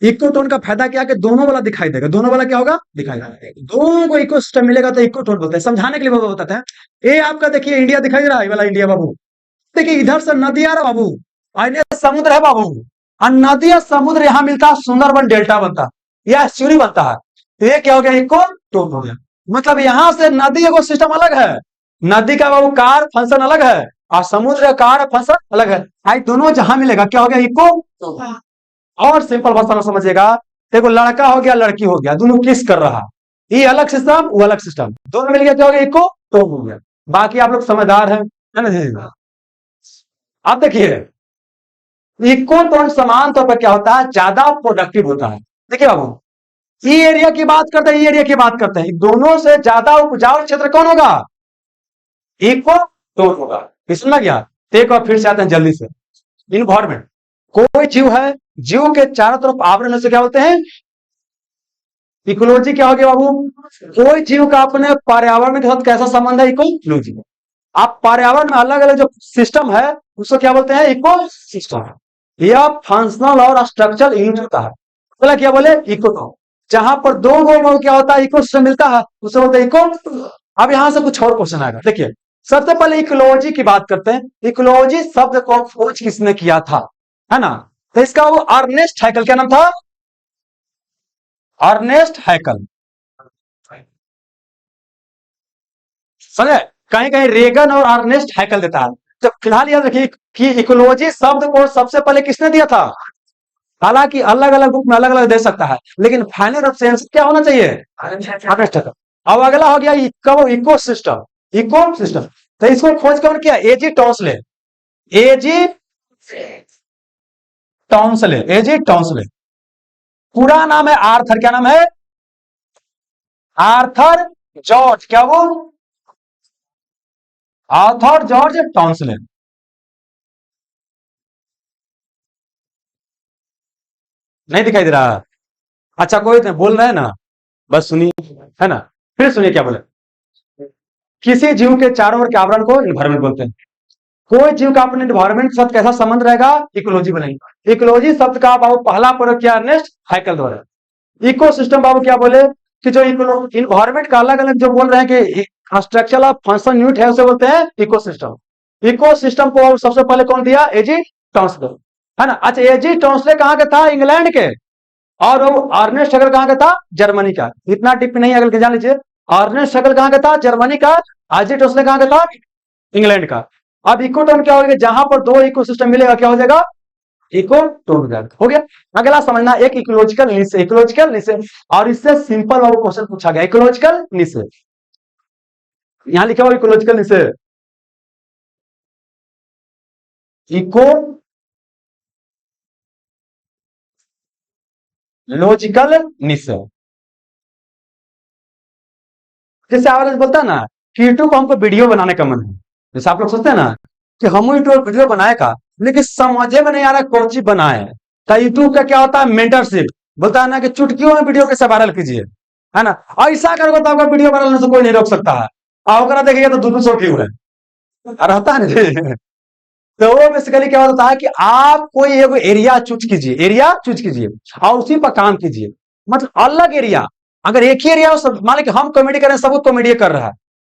इको टोन का फायदा क्या है कि दोनों वाला दिखाई देगा, दोनों वाला क्या होगा, दिखाई देगा, दोनों को इको सिस्टम मिलेगा, तो इको टोन बोलते हैं। समझाने के लिए बाबू बताते हैं। ये आपका देखिए इंडिया दिखाई दे रहा है, ये वाला इंडिया बाबू। देखिए इधर से नदी आ रहा बाबू, और इधर समुद्र है बाबू। और नदी और समुद्र यहाँ मिलता है, सुंदरबन डेल्टा बनता है, यह एस्चुरी बनता है। तो ये क्या हो गया, इको टोन हो गया। मतलब यहाँ से नदी को सिस्टम अलग है, नदी का बाबू कार फंक्शन अलग है, और समुद्र का कार फंक्शन अलग है। आई दोनों जहां मिलेगा, क्या हो गया, इको टोन। और सिंपल भाषा में समझिएगा, देखो लड़का हो गया, लड़की हो गया, दोनों किस कर रहा, ये अलग सिस्टम, वो अलग सिस्टम, दोनों मिल गया, क्या हो गया, इको टोन हो गया। बाकी आप लोग समझदार हैं, है ना जी। अब देखिए, इक्को टोन समान तौर पर क्या होता है, ज्यादा प्रोडक्टिव होता है। देखिए बाबू, ई एरिया की बात करते हैं, ई एरिया की बात करते हैं, दोनों से ज्यादा उपजाऊ क्षेत्र कौन होगा, इक्को टोन होगा। इसमें क्या, एक बार फिर से आते हैं जल्दी से। इन्वायरमेंट, कोई जीव है, जीव के चारों तरफ आवरण से क्या बोलते हैं, इकोलॉजी। क्या हो गया बाबू, कोई जीव का अपने पर्यावरण के साथ कैसा संबंध है, इकोलॉजी। आप पर्यावरण में अलग अलग जो सिस्टम है, उसको क्या बोलते हैं, इको सिस्टम। यह फंक्शनल और स्ट्रक्चरल यूनिट होता है। बोला क्या बोले, इको। जहां पर दो गो क्या होता है, इको सिस्टम मिलता है, उसे बोलते हैं इको। अब यहां से कुछ और क्वेश्चन आएगा। देखिए, सबसे पहले इकोलॉजी की बात करते हैं। इकोलॉजी शब्द को खोज किसने किया था, है ना। तो इसका वो अर्नेस्ट हैकल, क्या नाम था, अर्नेस्ट हैकल। समझे, कहीं कहीं रेगन और अर्नेस्ट हैकल देता है। तो फिलहाल याद रखिए कि इकोलॉजी शब्द को सबसे पहले किसने दिया था। हालांकि अलग अलग बुक में अलग अलग दे सकता है, लेकिन फाइनल ऑप्शन आंसर क्या होना चाहिए, अर्नेस्ट हैकल। अब अगला हो गया इको सिस्टम। इको सिस्टम, तो इसको खोज कौन किया, एजी टॉन्सले। एजी टॉन्सले, एजी टॉन्सले। पूरा नाम है आर्थर, क्या नाम है, आर्थर जॉर्ज, क्या वो, आर्थर जॉर्ज टॉन्सले। नहीं दिखाई दे रहा, अच्छा कोई नहीं, बोल रहे हैं ना, बस सुनिए, है ना। फिर सुनिए क्या बोले, किसी जीव के चारों ओर के आवरण को इन्वायरमेंट बोलते हैं। कोई जीव का अपने इन्वायरमेंट के साथ कैसा संबंध रहेगा, इकोलॉजी बनेगी। इकोलॉजी शब्द का बाबू पहला प्रयोग किया अर्नेस्ट हैकल द्वारा। इकोसिस्टम बाबू क्या बोले कि जो इन्वायरमेंट का अलग अलग जो बोल रहे हैं कि स्ट्रक्चर ऑफ फंक्शन यूनिट है, उसे बोलते हैं इकोसिस्टम। इकोसिस्टम को सबसे पहले कौन दिया, एजी टॉन्सले, है ना। अच्छा, एजी टॉन्सले कहाँ का था, इंग्लैंड के। और वो अर्नेस्ट हैकल कहाँ का था, जर्मनी का। इतना टिप नहीं अगल के जान लीजिए, अर्नेस्ट हैकल कहाँ का था, जर्मनी का। एजी टॉन्सले कहाँ का था, इंग्लैंड का। अब इकोटोन क्या हो गया, जहां पर दो इकोसिस्टम मिलेगा, क्या हो जाएगा, इकोटोन हो गया। अगला समझना, एक इकोलॉजिकल निशे, इकोलॉजिकल निशे। और इससे सिंपल और क्वेश्चन पूछा गया, इकोलॉजिकल निशे। यहां लिखा हुआ इकोलॉजिकल निशे, इको लॉजिकल निशे। जैसे आवाज बोलता है ना कि यूट्यूब को हमको वीडियो बनाने का मन है, जैसे आप लोग सोचते हैं ना कि हम यूट्यूब वीडियो बनाएगा, लेकिन समझे में नहीं आ रहा कौन चीज बनाए। तो यूट्यूब का क्या होता है, मेंटरशिप। बोलता है ना कि चुटकियों में वीडियो कैसे वायरल कीजिए, है ना। ऐसा करोगे तो आपका वीडियो वायरल होने से कोई नहीं रोक सकता है। और देखिएगा तो 200 व्यू है, रहता है ना। तो वो बेसिकली क्या होता है कि आप कोई एक एरिया चूज कीजिए, एरिया चूज कीजिए, और उसी पर काम कीजिए। मतलब अलग एरिया, अगर एक ही एरिया मान लीजिए हम कॉमेडी कर रहे हैं, सब कॉमेडी कर रहा है,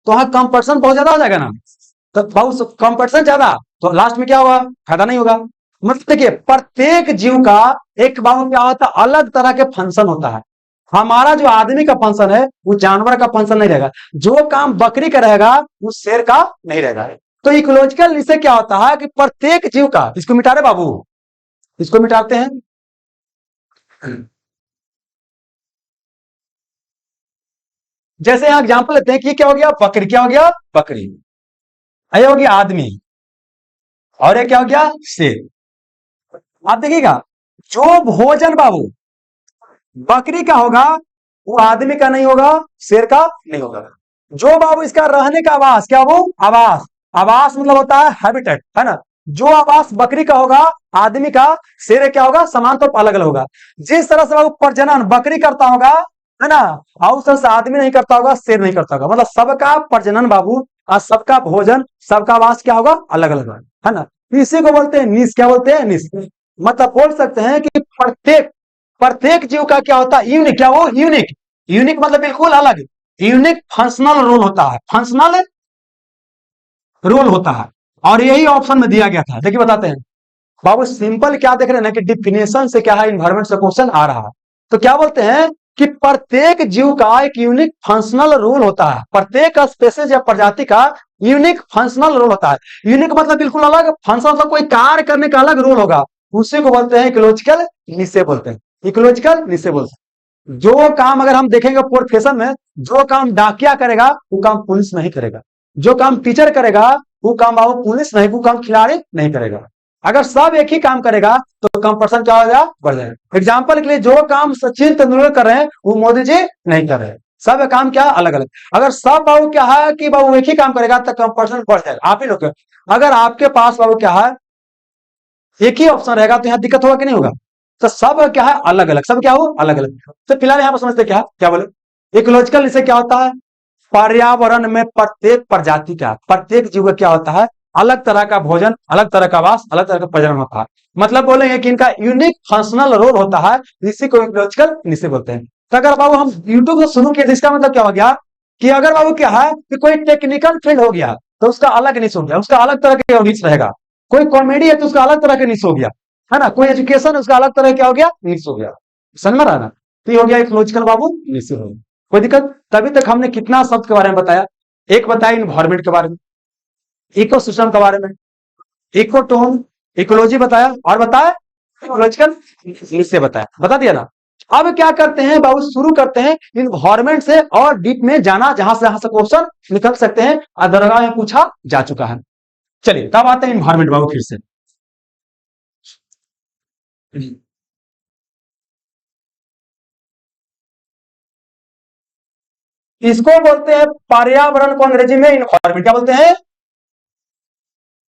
तो वहां कंपटीशन बहुत ज्यादा हो जाएगा ना। तो बहुत कंपटीशन ज्यादा, तो लास्ट में क्या होगा, फायदा नहीं होगा। मतलब देखिए, प्रत्येक जीव का एक बाबू क्या होता है, अलग तरह के फंक्शन होता है। हमारा जो आदमी का फंक्शन है, वो जानवर का फंक्शन नहीं रहेगा। जो काम बकरी का रहेगा, वो शेर का नहीं रहेगा। तो इकोलॉजिकल इससे क्या होता है कि प्रत्येक जीव का, इसको मिटा रहे बाबू, इसको मिटाते हैं। जैसे यहां एग्जांपल लेते हैं कि क्या हो गया, बकरी, क्या हो गया, बकरी। ये हो गया आदमी, और ये क्या हो गया, शेर। आप देखिएगा, जो भोजन बाबू बकरी का होगा वो आदमी का नहीं होगा, शेर का नहीं होगा। जो बाबू इसका रहने का आवास, क्या वो आवास, आवास मतलब होता है हैबिटेट, है ना। जो आवास बकरी का होगा, आदमी का, शेर क्या होगा, समान तो अलग अलग होगा। जिस तरह से बाबू प्रजनन बकरी करता होगा, है ना, और उस तरह से आदमी नहीं करता होगा, शेर नहीं करता होगा। मतलब सबका प्रजनन बाबू और सबका भोजन, सबका आवास क्या होगा, अलग अलग है ना। इसी को बोलते हैं निस, क्या बोलते हैं, निस। मतलब बोल सकते हैं कि प्रत्येक प्रत्येक जीव का क्या होता है, यूनिक, क्या वो यूनिक, यूनिक मतलब बिल्कुल अलग, यूनिक फंक्शनल रोल होता है, फंक्शनल रोल होता है। और यही ऑप्शन में दिया गया था, देखिए बताते हैं बाबू। सिंपल क्या देख रहे हैं ना कि डिफिनेशन से क्या है, इन्वायरमेंट से क्वेश्चन आ रहा है। तो क्या बोलते हैं कि प्रत्येक जीव का एक यूनिक फंक्शनल रोल होता है, प्रत्येक स्पेसीज या प्रजाति का यूनिक फंक्शनल रोल होता है। यूनिक मतलब बिल्कुल अलग, फंक्शनल मतलब कोई कार्य करने का अलग रोल होगा, उसी को बोलते हैं इकोलॉजिकल निशे बोलते हैं, इकोलॉजिकल निशे बोलते हैं। जो काम अगर हम देखेंगे प्रोफेशन में, जो काम डाकिया करेगा वो काम पुलिस नहीं करेगा, जो काम टीचर करेगा वो काम बाबू पुलिस नहीं, वो काम खिलाड़ी नहीं करेगा। अगर सब एक ही काम करेगा तो कंपटीशन क्या हो जाएगा, बढ़ जाएगा। एग्जाम्पल के लिए जो काम सचिन तेंदुलकर कर रहे हैं वो मोदी जी नहीं कर रहे हैं, सब काम क्या अलग अलग। अगर सब बाबू क्या है कि बाबू एक ही काम करेगा तो कंपटीशन बढ़ जाएगा। आप ही लोग अगर आपके पास बाबू क्या है एक ही ऑप्शन रहेगा तो यहाँ दिक्कत होगा कि नहीं होगा। तो सब क्या है अलग अलग, सब क्या हो अलग अलग। तो फिलहाल यहाँ पर समझते क्या क्या बोले, इकोलॉजिकल इसे क्या होता है, पर्यावरण में प्रत्येक प्रजाति का, प्रत्येक जीव का क्या होता है, अलग तरह का भोजन, अलग तरह का वास, अलग तरह का प्रजनन होता है। मतलब बोलेंगे कि इनका यूनिक फंक्शनल रोल होता है, इसी को इकोलॉजिकल निश्चय बोलते हैं। तो अगर बाबू हम यूट्यूब से शुरू किए तो इसका मतलब क्या हो गया कि अगर बाबू क्या है कि कोई टेक्निकल फील्ड हो गया तो उसका अलग निश हो गया, उसका अलग तरह का निश रहेगा। कोई कॉमेडी है तो उसका अलग तरह का निश हो गया, है ना। कोई एजुकेशन उसका अलग तरह क्या हो गया, निश हो गया। समझ में रहा ना। तो ये हो गया इकोलॉजिकल बाबू निश हो गया। कोई दिक्कत। तभी तक हमने कितना शब्द के बारे में बताया, एक बताया इन्वायरमेंट के बारे में, इकोसिस्टम के बारे में, इकोटोन, इकोलॉजी बताया, और बताया इकोलॉजिकल से बताया, बता दिया ना। अब क्या करते हैं बाबू, शुरू करते हैं इन्वायरमेंट से और डीप में जाना, जहां से क्वेश्चन निकल सकते हैं, दरगाह में पूछा जा चुका है। चलिए तब आते हैं इन्वायरमेंट बाबू फिर से। इसको बोलते हैं पर्यावरण को अंग्रेजी में इन्वायरमेंट, क्या बोलते हैं,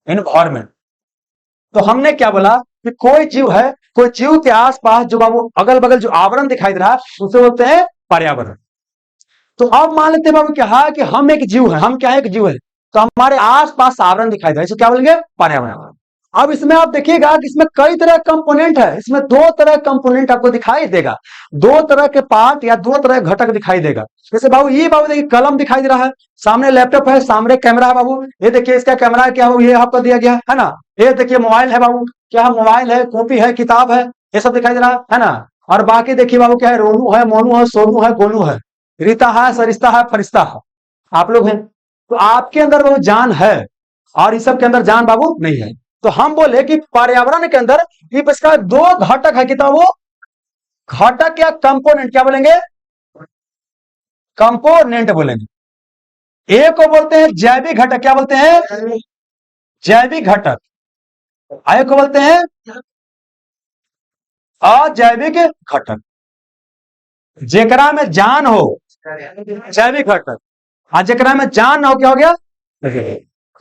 इन्वायरमेंट। तो हमने क्या बोला कि कोई जीव है, कोई जीव के आसपास जो बाबू अगल बगल जो आवरण दिखाई दे रहा है उसे बोलते हैं पर्यावरण। तो अब मान लेते हैं बाबू क्या है कि हम एक जीव है, हम क्या है, एक जीव है, तो हमारे आसपास आवरण दिखाई दे रहा है, इसे क्या बोलेंगे, पर्यावरण। अब इसमें आप देखिएगा कि इसमें कई तरह का कंपोनेंट है, इसमें दो तरह का कंपोनेंट आपको दिखाई देगा, दो तरह के पार्ट या दो तरह के घटक दिखाई देगा। जैसे बाबू ये बाबू देखिए कलम दिखाई दे रहा है, सामने लैपटॉप है, सामने कैमरा है बाबू, ये देखिए इसका कैमरा क्या हो, ये आपको दिया गया है ना। ये देखिए मोबाइल है बाबू, क्या मोबाइल है, कॉपी है, किताब है, ये सब दिखाई दे रहा है ना। और बाकी देखिए बाबू क्या है, रोनू है, मोनू है, सोनू है, गोनू है, रीता है, सरिस्ता है, फरिश्ता है, आप लोग हैं। तो आपके अंदर वो जान है और इस सब के अंदर जान बाबू नहीं है। तो हम बोले कि पर्यावरण के अंदर ये इसका दो घटक है, कितना वो घटक या कंपोनेंट, क्या बोलेंगे, कंपोनेंट बोलेंगे। एक को बोलते हैं जैविक घटक, क्या बोलते हैं, जैविक घटक। एक को बोलते हैं अजैविक घटक। जेकरा में जान हो जैविक घटक, और जेकरा में जान ना हो क्या हो गया।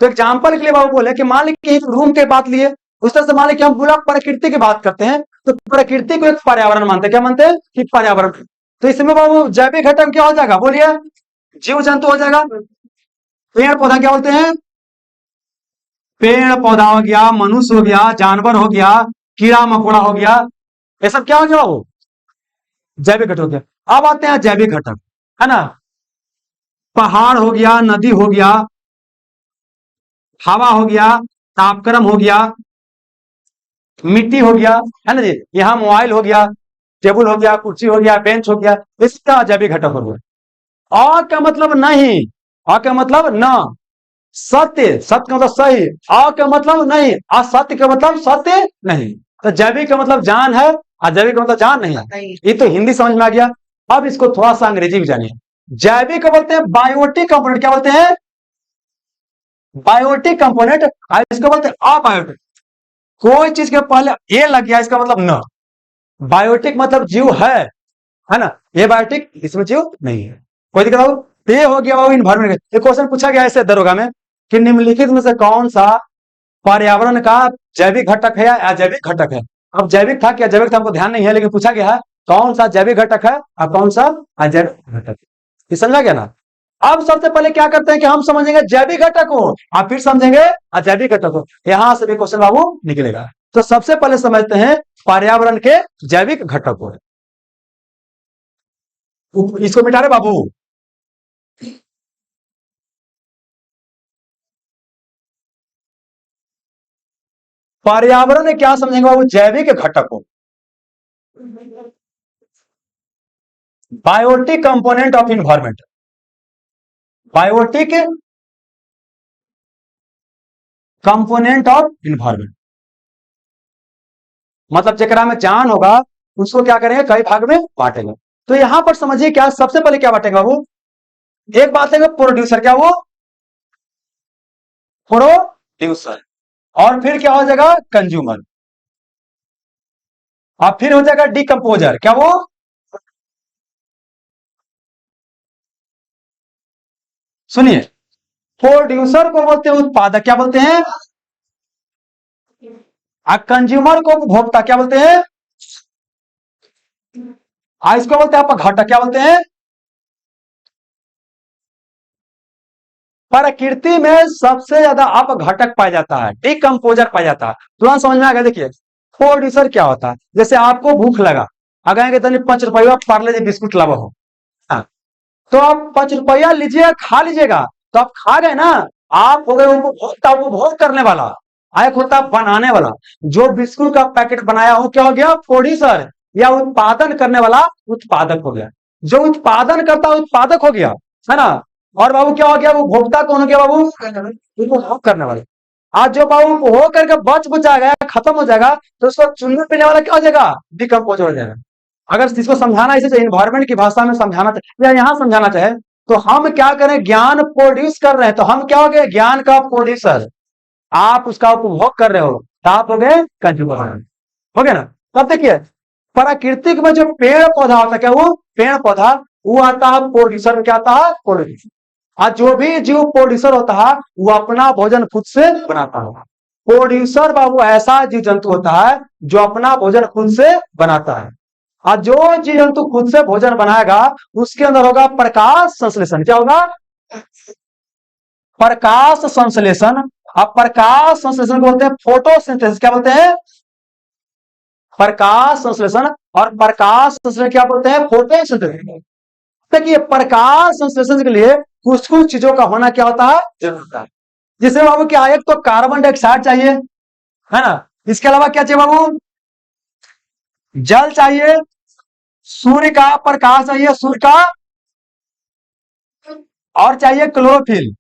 तो एग्जाम्पल के लिए बाबू बोले कि मान लीजिए रूम के बात लिए, उस तरह से मान लीजिए हम पूरा प्रकृति की बात करते हैं, तो प्रकृति को एक पर्यावरण मानते हैं, क्या मानते हैं कि पर्यावरण। तो इसमें बाबू जैविक घटक क्या हो जाएगा, बोलिए, जीव जंतु हो जाएगा। पेड़ पौधा क्या बोलते हैं, पेड़ पौधा हो गया, मनुष्य हो गया, जानवर हो गया, कीड़ा मकोड़ा हो गया, ये सब क्या हो गया बाबू, जैविक घटक हो गया। अब आते हैं जैविक घटक, है ना। पहाड़ हो गया, नदी हो गया, हवा हो गया, तापक्रम हो गया, मिट्टी हो गया, है ना जी, यहाँ मोबाइल हो गया, टेबल हो गया, कुर्सी हो गया, बेंच हो गया, इसका जैविक घटक हो गया। और क्या मतलब नहीं, और क्या मतलब न, सत्य, सत्य का मतलब सही, और क्या मतलब नहीं, असत्य का मतलब सत्य नहीं। तो जैविक का मतलब जान है, अजैविक का मतलब जान नहीं है। ये तो हिंदी समझ में आ गया। अब इसको थोड़ा सा अंग्रेजी भी जानिए। जैविक को बोलते हैं बायोटिक कंपोनेंट, क्या बोलते हैं, बायोटिक कंपोनेंट, इसको बोलते हैं अबायोटिक। कोई चीज के पहले ए लग गया इसका मतलब न। बायोटिक मतलब जीव है ना, ए बायोटिक इसमें जीव नहीं है। कोई दिक्कत हो? ये हो गया वो इन्वायरमेंट। एक क्वेश्चन पूछा गया ऐसे दरोगा में कि निम्नलिखित में से कौन सा पर्यावरण का जैविक घटक है या अजैविक घटक है। अब जैविक था क्या जैविक था हमको ध्यान नहीं है, लेकिन पूछा गया है कौन सा जैविक घटक है और कौन सा अजैविक घटक है। ये समझा गया ना। अब सबसे पहले क्या करते हैं कि हम समझेंगे जैविक घटक को और फिर समझेंगे अजैविक घटक को। यहां से भी क्वेश्चन बाबू निकलेगा। तो सबसे पहले समझते हैं पर्यावरण के जैविक घटक को। इसको मिटा रहे बाबू। पर्यावरण में क्या समझेंगे बाबू, जैविक घटक को। Biotic component of environment, biotic component of environment मतलब जकरा में जान होगा उसको क्या करेंगे कई भाग में बांटेंगे। तो यहां पर समझिए क्या सबसे पहले क्या बांटेंगे बाबू, एक बात है प्रोड्यूसर, क्या वो प्रोड्यूसर, और फिर क्या हो जाएगा कंज्यूमर, और फिर हो जाएगा डिकम्पोजर, क्या वो सुनिए, प्रोड्यूसर को बोलते हैं उत्पादक, क्या बोलते हैं, और कंज्यूमर को उपभोक्ता क्या बोलते हैं, इसको बोलते हैं आप घटक, क्या बोलते हैं। प्रकृति में सबसे ज्यादा अप घटक पाया जाता है, डिकम्पोजर पाया जाता है। तुरंत समझ में आ गया। देखिए प्रोड्यूसर क्या होता है, जैसे आपको भूख लगा, अगर तनी 5 रुपया पार्ले जी बिस्कुट लावा हो, हाँ, तो आप 5 रुपया लीजिए खा लीजिएगा, तो आप खा गए ना, आप हो गए उपभोक्ता, उपभोग करने वाला। एक होता है बनाने वाला, जो बिस्कुट का पैकेट बनाया हो क्या हो गया प्रोड्यूसर, या उत्पादन करने वाला उत्पादक हो गया। जो उत्पादन करता उत्पादक हो गया, है ना। और बाबू क्या हो गया उपभोक्ता कौन हो गया बाबू, उपभोग करने वाले। आज जो बाबू उपभोग करके बच बुचा गया खत्म हो जाएगा, तो उसको चुनने पीने वाला क्या हो जाएगा, डिकम्पोज हो जाएगा। अगर इसको समझाना इसे इन्वायरमेंट की भाषा में समझाना चाहे या यहाँ समझाना चाहे, तो हम क्या करें, ज्ञान प्रोड्यूस कर रहे हैं, तो हम क्या हो गए ज्ञान का प्रोड्यूसर, आप उसका उपभोग कर रहे हो, तो आप हो गए कंज्यूमर, हो गया ना। तब देखिए प्राकृतिक में जो पेड़ पौधा होता है, क्या वो पेड़ पौधा, वो आता है प्रोड्यूसर में, क्या आता है प्रोड्यूसर। और जो भी जीव प्रोड्यूसर होता है वो अपना भोजन खुद से बनाता है। प्रोड्यूसर बाबू ऐसा जीव जंतु होता है जो अपना भोजन खुद से बनाता है। और जो जीव जंतु खुद से भोजन बनाएगा उसके अंदर होगा प्रकाश संश्लेषण, क्या होगा प्रकाश संश्लेषण। अब प्रकाश संश्लेषण को बोलते हैं फोटोसिंथेसिस, क्या बोलते हैं प्रकाश संश्लेषण, और प्रकाश संश्लेषण क्या बोलते हैं फोटोसिंथेसिस। देखिए प्रकाश संश्लेषण के लिए कुछ कुछ चीजों का होना क्या होता है जरूर होता है। जिसमें बाबू क्या, एक तो कार्बन डाइऑक्साइड चाहिए, है ना। इसके अलावा क्या चाहिए बाबू, जल चाहिए, सूर्य का प्रकाश चाहिए, सूर्य का, और चाहिए क्लोरोफिल,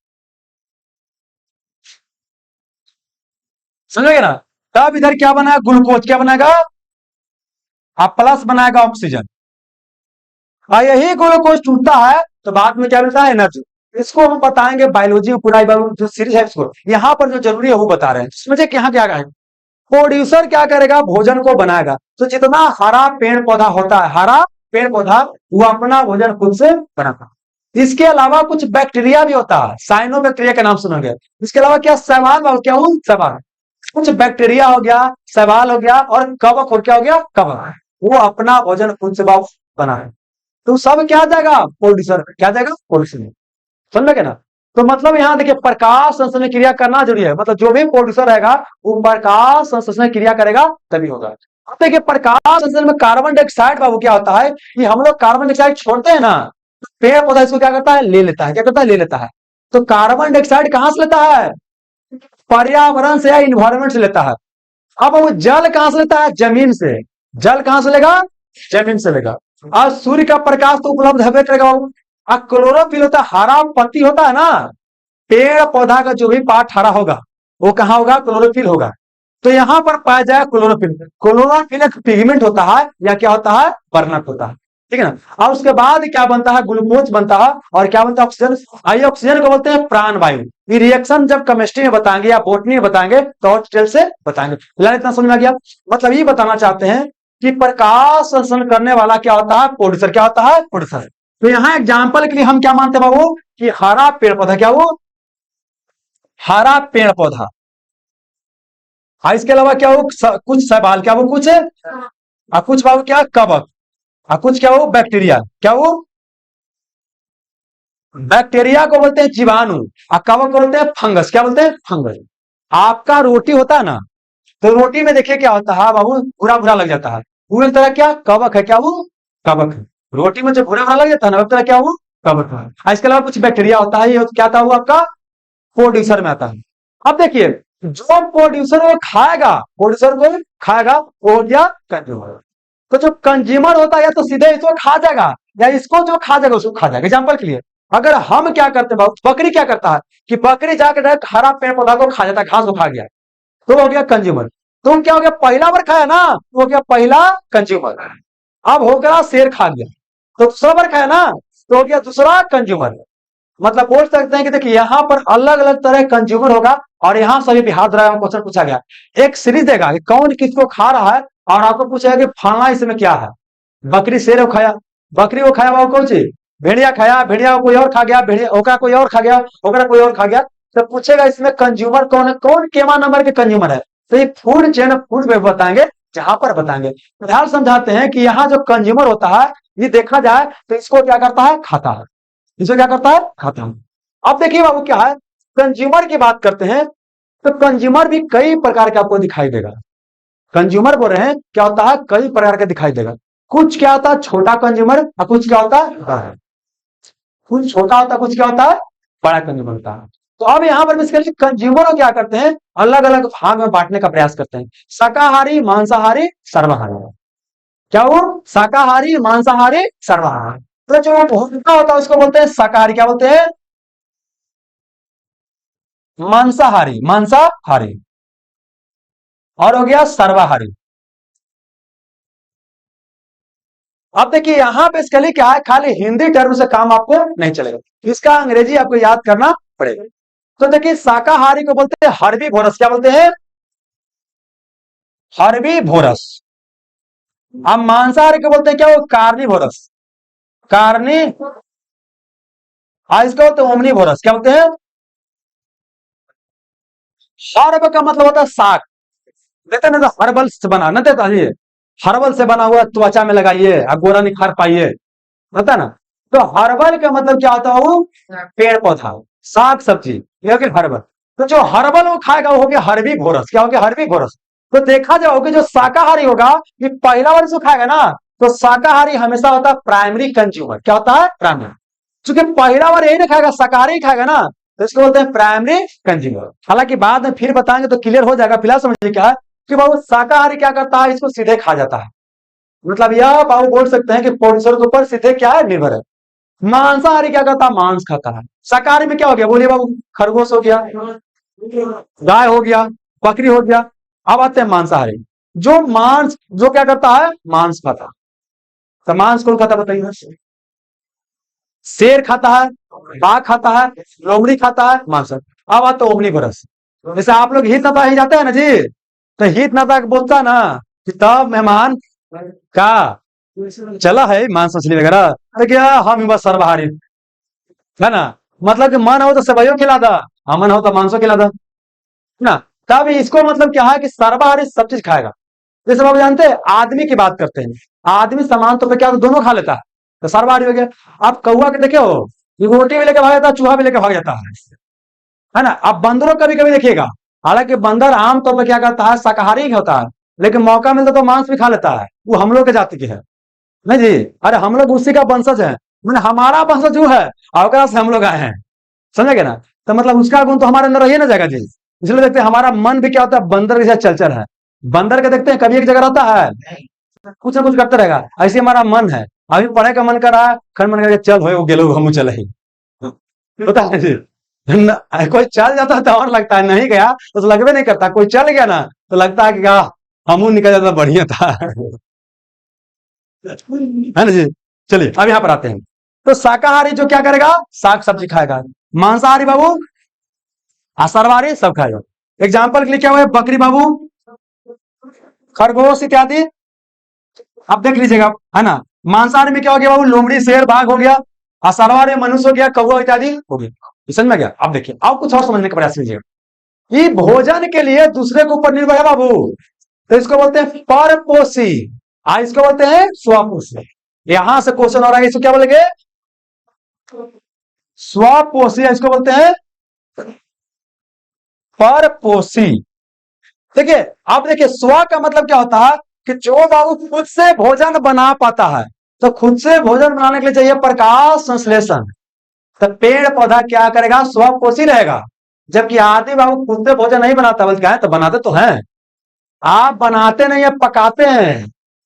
समझोगे ना। तब इधर क्या बनाया ग्लूकोज, क्या बनाएगा प्लस बनाएगा ऑक्सीजन, और यही ग्लूकोज टूटता है तो बाद में क्या मिलता है एनर्जी। इसको हम बताएंगे बायोलॉजी में पूरा जो सीरीज है इसको, यहाँ पर जो जरूरी है वो बता रहे हैं। समझे कि यहाँ क्या है, प्रोड्यूसर क्या करेगा भोजन को बनाएगा। तो जितना हरा पेड़ पौधा होता है, हरा पेड़ पौधा, वो अपना भोजन खुद से बनाता। इसके अलावा कुछ बैक्टीरिया भी होता है, साइनो बैक्टीरिया का नाम सुनोगे। इसके अलावा क्या सवाल, क्या सवाल, कुछ बैक्टीरिया हो गया, सवाल हो गया, और कवक और क्या हो गया कवक, वो अपना भोजन खुद से बनाए। तो सब क्या जाएगा प्रोड्यूसर, क्या जाएगा प्रोड्यूसर, समझ गए ना। तो मतलब यहाँ देखिए प्रकाश संश्लेषण क्रिया करना जरूरी है, मतलब जो भी प्रोड्यूसर रहेगा वो प्रकाश संश्लेषण क्रिया करेगा तभी होगा। अब देखिए प्रकाश संश्लेषण में कार्बन डाइऑक्साइड बाबू क्या होता है कि हम लोग कार्बन डाइऑक्साइड छोड़ते हैं ना, तो पेड़ पौधा इसको क्या करता है ले लेता है, क्या करता है ले लेता है। तो कार्बन डाइऑक्साइड कहां से लेता है, पर्यावरण से या इन्वायरमेंट से लेता है। अब वो जल कहां से लेता है, जमीन से, जल कहां से लेगा, जमीन से लेगा। और सूर्य का प्रकाश तो उपलब्ध है करेगा। और क्लोरोफिल होता है, हरा पत्ती होता है ना, पेड़ पौधा का जो भी पार्ट हरा होगा वो कहां होगा, क्लोरोफिल होगा। तो यहां पर पाया जाए क्लोरोफिल। क्लोरोफिल एक पिगमेंट होता है या क्या होता है, वर्णक होता है। ठीक है ना। और उसके बाद क्या बनता है, ग्लूकोज बनता है, और क्या बनता है, ऑक्सीजन। आइए ऑक्सीजन को बोलते हैं प्राण वायु। ये रिएक्शन जब केमिस्ट्री में बताएंगे या बॉटनी में बताएंगे तो और डिटेल से बताएंगे। फिलहाल इतना समझ में आ गया। मतलब ये बताना चाहते हैं कि प्रकाश संश्लेषण करने वाला क्या होता है, प्रोड्यूसर। क्या होता है, प्रोड्यूसर। तो यहाँ एग्जाम्पल के लिए हम क्या मानते हैं बाबू, कि हरा पेड़ पौधा, क्या वो हरा पेड़ पौधा। इसके अलावा क्या हो, कुछ शैवाल, क्या वो कुछ है, और कुछ बाबू क्या, कवक, और कुछ क्या हो, बैक्टीरिया। क्या वो, बैक्टीरिया को बोलते हैं जीवाणु, और कवक को बोलते हैं फंगस। क्या बोलते हैं, फंगस। आपका रोटी होता है ना, तो रोटी में देखिए क्या होता है बाबू, भूरा भूरा लग जाता है, वो एक तरह क्या, कवक है। क्या वो, कवक है। रोटी में जो भूरा भूरा लग जाता है ना, एक तरह क्या वो, कवक है। इसके अलावा कुछ बैक्टीरिया होता है, ये क्या था वो आपका प्रोड्यूसर में आता है। अब देखिए, जो प्रोड्यूसर वो खाएगा, प्रोड्यूसर को खाएगा, वो हो गया कंज्यूमर। तो जो कंज्यूमर होता है या तो सीधे इसको खा जाएगा, या इसको जो खा जाएगा उसको खा जाएगा। एग्जाम्पल के लिए, अगर हम क्या करते हैं, बकरी क्या करता है कि बकरी जाकर डायरेक्ट हरा पेड़ पौधा को खा जाता है, घास को खा गया, तो हो गया कंज्यूमर। तो क्या हो गया, पहला बार खाया ना, तो हो गया पहला कंज्यूमर। अब हो गया शेर खा गया, तो दूसरा बार खाया ना, तो हो गया दूसरा कंज्यूमर। मतलब बोल सकते हैं कि देखिए यहाँ पर अलग अलग तरह कंज्यूमर होगा, और यहाँ सभी बिहार द्वारा क्वेश्चन पूछा गया। एक सीरीज देगा कि कौन किसको खा रहा है, और आपको पूछेगा कि फलना इसमें क्या है। बकरी शेर को खाया, बकरी को खाया, वो कौन सी, भेड़िया खाया, भेड़िया को कोई और खा गया, भेड़िया ओकरा कोई और खा गया, ओकरा कोई और खा गया। तो पूछेगा इसमें कंज्यूमर कौन है, कौन केमा नंबर के कंज्यूमर है। तो ये फूड चेन फूड में बताएंगे, जहां पर बताएंगे। फिलहाल समझाते हैं कि यहाँ जो कंज्यूमर होता है, ये देखा जाए तो इसको क्या करता है, खाता है। इसको क्या करता है, खाता है। अब देखिए बाबू क्या है, कंज्यूमर की बात करते हैं, तो कंज्यूमर भी कई प्रकार का आपको दिखाई देगा। कंज्यूमर बोल रहे हैं, क्या होता है, कई प्रकार का दिखाई देगा। कुछ क्या होता है, छोटा कंज्यूमर, और कुछ क्या होता है, बड़ा है। कुछ छोटा होता है, कुछ क्या होता है, बड़ा कंज्यूमर होता है। तो अब यहाँ पर बेसिकली कंज्यूमर को क्या करते हैं, अलग अलग भाग में बांटने का प्रयास करते हैं। शाकाहारी, मांसाहारी, सर्वाहारी। क्या वो, शाकाहारी, मांसाहारी, सर्वाहारी। तो जो भोक्ता होता है उसको बोलते हैं शाकाहारी। क्या बोलते हैं, मांसाहारी, मांसाहारी। और हो गया सर्वाहारी। अब देखिए यहाँ पे इसके लिए क्या है, खाली हिंदी टर्म से काम आपको नहीं चलेगा, इसका अंग्रेजी आपको याद करना पड़ेगा। तो देखिए शाकाहारी को बोलते हैं हर्बीवोरस। क्या बोलते हैं, हर्बीवोरस। अब मांसाहारी को बोलते हैं क्या, वो कार्निवोरस, कार्नि। इसको बोलते हैं ओमनीवोरस। क्या बोलते हैं, हर्ब का मतलब होता है साग। देते ना, तो हर्बल से बना ना देता ये, हर्बल से बना हुआ त्वचा में लगाइए, आप गोरा निखार पाइए, होता है ना। तो हर्बल का मतलब क्या होता है, वो पेड़ पौधा, साग सब्जी, ये हो गया हर्बल। तो जो हर्बल वो खाएगा वो हो गया हर्बीवोरस। क्या हो गया, हर्बीवोरस। तो देखा जाओगे जो शाकाहारी होगा, ये पहला बार जो खाएगा ना, तो शाकाहारी हमेशा होता है प्राइमरी कंज्यूमर। क्या होता है, प्राइमरी। चूंकि पहला बार यही ना खाएगा, शाकाहारी खाएगा ना, तो इसको बोलते हैं प्राइमरी कंज्यूमर। हालांकि बाद में फिर बताएंगे तो क्लियर हो जाएगा। फिलहाल समझिए क्या है कि बाबू शाकाहारी क्या करता है, इसको सीधे खा जाता है। मतलब यह बाबू बोल सकते हैं कि प्रोड्यूसर के ऊपर सीधे क्या है, निर्भर है। मांसाहारी क्या करता है, मांस खाता है। शाकाहारी में क्या हो गया, बोलिए बाबू, खरगोश हो गया, गाय हो गया, बकरी हो गया। अब आते हैं मांसाहारी, जो मांस, जो क्या करता है, मांस खाता है। तो मांस कौन खाता बताइए, शेर खाता है, बाघ खाता है, लोमड़ी खाता है, मांस। अब आता है ओमनीवोरस। जैसे आप लोग हित नाता ही जाते हैं ना जी, तो हित नाता बोलता है ना कि तब मेहमान का चला है मांस मछली वगैरह, तो क्या हम बस सर्वाहारी है ना। मतलब कि मन हो तो सेवइयों खिला दा, मन हो तो मांसो खिला दा, है ना। तब इसको मतलब क्या है कि सर्वाहारी सब चीज खाएगा। जैसे आप जानते हैं, आदमी की बात करते हैं, आदमी समान तो पे क्या, तो दोनों खा लेता है, तो सर्वाहारी हो गया। आप कौआ के देखे हो, ये रोटी भी लेके भाग जाता है, चूहा भी लेके भाग जाता है ना। अब बंदरों कभी कभी देखिएगा, हालांकि बंदर आमतौर पर क्या करता है, शाकाहारी ही होता है, लेकिन मौका मिलता तो मांस भी खा लेता है। वो हम लोग के जाति के है, नहीं जी, अरे हम लोग उसी का वंशज है, मैंने हमारा वंशज वो है, अवकाश से हम लोग आए हैं, समझे ना। तो मतलब उसका गुण तो हमारे अंदर रही ना जाएगा जी। इसलिए देखते हैं हमारा मन भी क्या होता है, बंदर के साथ चलचल है। बंदर के देखते हैं कभी एक जगह रहता है, कुछ ना कुछ करते रहेगा। ऐसे हमारा मन है, अभी पढ़े का मन कर रहा है, खन मन करके चल हो गेलो हम चले ही, होता है जी। कोई चल जाता है तो और लगता है, नहीं गया तो लगवे नहीं करता। कोई चल गया ना तो लगता है कि हमू निकल जाता बढ़िया था, है ना जी। चलिए अब यहां पर आते हैं। तो शाकाहारी जो क्या करेगा, साग सब्जी खाएगा। मांसाहारी बाबू सर्वाहारी सब खाएगा। एग्जाम्पल के लिए क्या हुआ है, बकरी बाबू, खरगोश इत्यादि। अब देख लीजिएगा, है ना। मांसाहारी में क्या हो गया बाबू, लोमड़ी शेर बाघ हो गया। सर्वाहारी में मनुष्य हो गया, कौवा इत्यादि हो गया। समझ में गया। अब देखिए, अब कुछ और समझने का प्रयास कीजिएगा। ये भोजन के लिए दूसरे के ऊपर निर्भर है बाबू, तो इसको बोलते हैं परपोषी। इसको बोलते हैं स्वपोषी। यहां से क्वेश्चन हो रहा है, इसको क्या बोलेंगे, स्वपोषी। इसको बोलते हैं परपोषी। देखिए, अब देखिए, स्व का मतलब क्या होता है कि जो बाबू खुद से भोजन बना पाता है। तो खुद से भोजन बनाने के लिए चाहिए प्रकाश संश्लेषण। तो पेड़ पौधा क्या करेगा, स्वपोषी रहेगा। जबकि आदमी बाबू खुद से भोजन नहीं बनाता, बल्कि है तो बनाते तो हैं, आप बनाते नहीं है, पकाते हैं।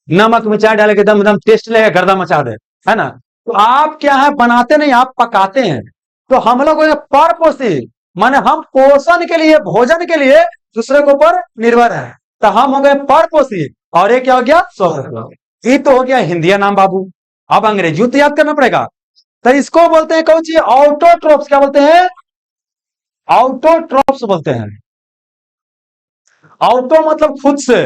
नमक मिर्चाई डाले के दम दम टेस्ट लेगा, गर्दा मचा दे, है ना। तो आप क्या है, बनाते नहीं, आप पकाते हैं। तो हम लोग परपोषी, माने हम पोषण के लिए, भोजन के लिए दूसरे के ऊपर निर्भर है। तो हम हो गए परपोषी, और ये क्या हो गया, स्वपोषी। ये तो हो गया हिंदिया नाम बाबू। अब अंग्रेजी तो याद करना पड़ेगा। तो इसको बोलते हैं कौन सी, ऑटोट्रोप्स। क्या बोलते हैं, ऑटोट्रोप्स बोलते हैं। ऑटो मतलब खुद से,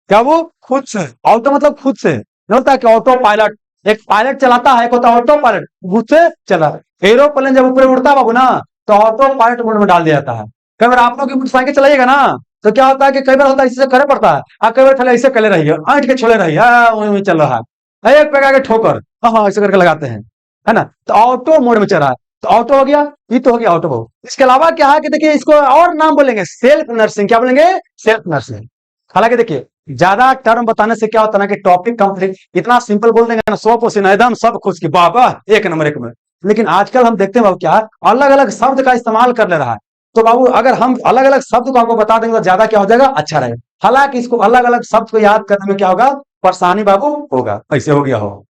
क्या वो खुद से, ऑटो मतलब खुद से। नहीं होता कि ऑटो पायलट, एक पायलट चलाता है, एक होता ऑटो पायलट, खुद से चला। एरोप्लेन जब ऊपर उड़ता है बाबू ना, तो ऑटो पायलट मोड में डाल दिया जाता है। कई बार आप लोग की मोटरसाइकिल चलाइएगा ना, तो क्या होता है कि कई बार होता है इससे करे पड़ता है, आप कई बार चले ऐसे कले रहिए, आंट के छोड़े रहिए, वहीं में चल रहा है, एक पे आगे ठोकर, हाँ हाँ ऐसे करके लगाते हैं, है ना। तो ऑटो मोड में चल रहा है, तो ऑटो हो गया, ये तो हो गया ऑटो। इसके अलावा क्या है कि देखिए, इसको और नाम बोलेंगे, सेल्फ नर्सिंग। क्या बोलेंगे, सेल्फ नर्सिंग। हालांकि देखिए, ज्यादा टर्म बताने से क्या होता है ना कि टॉपिक कंप्लीट, इतना सिंपल बोल देंगे ना, 100% एकदम सब खुश की बाबा, एक नंबर एक में। लेकिन आजकल हम देखते हैं बाबू, क्या अलग अलग शब्द का इस्तेमाल कर ले रहा है। तो बाबू अगर हम अलग अलग शब्द को आपको बता देंगे तो ज्यादा क्या हो जाएगा, अच्छा रहेगा। हालांकि इसको अलग अलग शब्द को याद करने में क्या होगा, परेशानी बाबू होगा। ऐसे हो गया हो,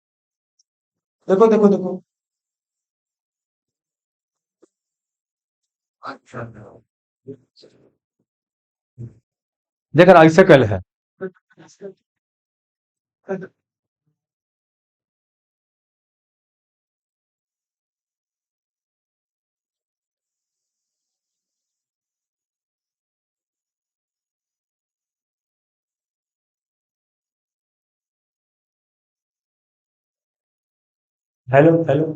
देखो देखो देखो। देख रहा ऐसे कल है। Hello hello.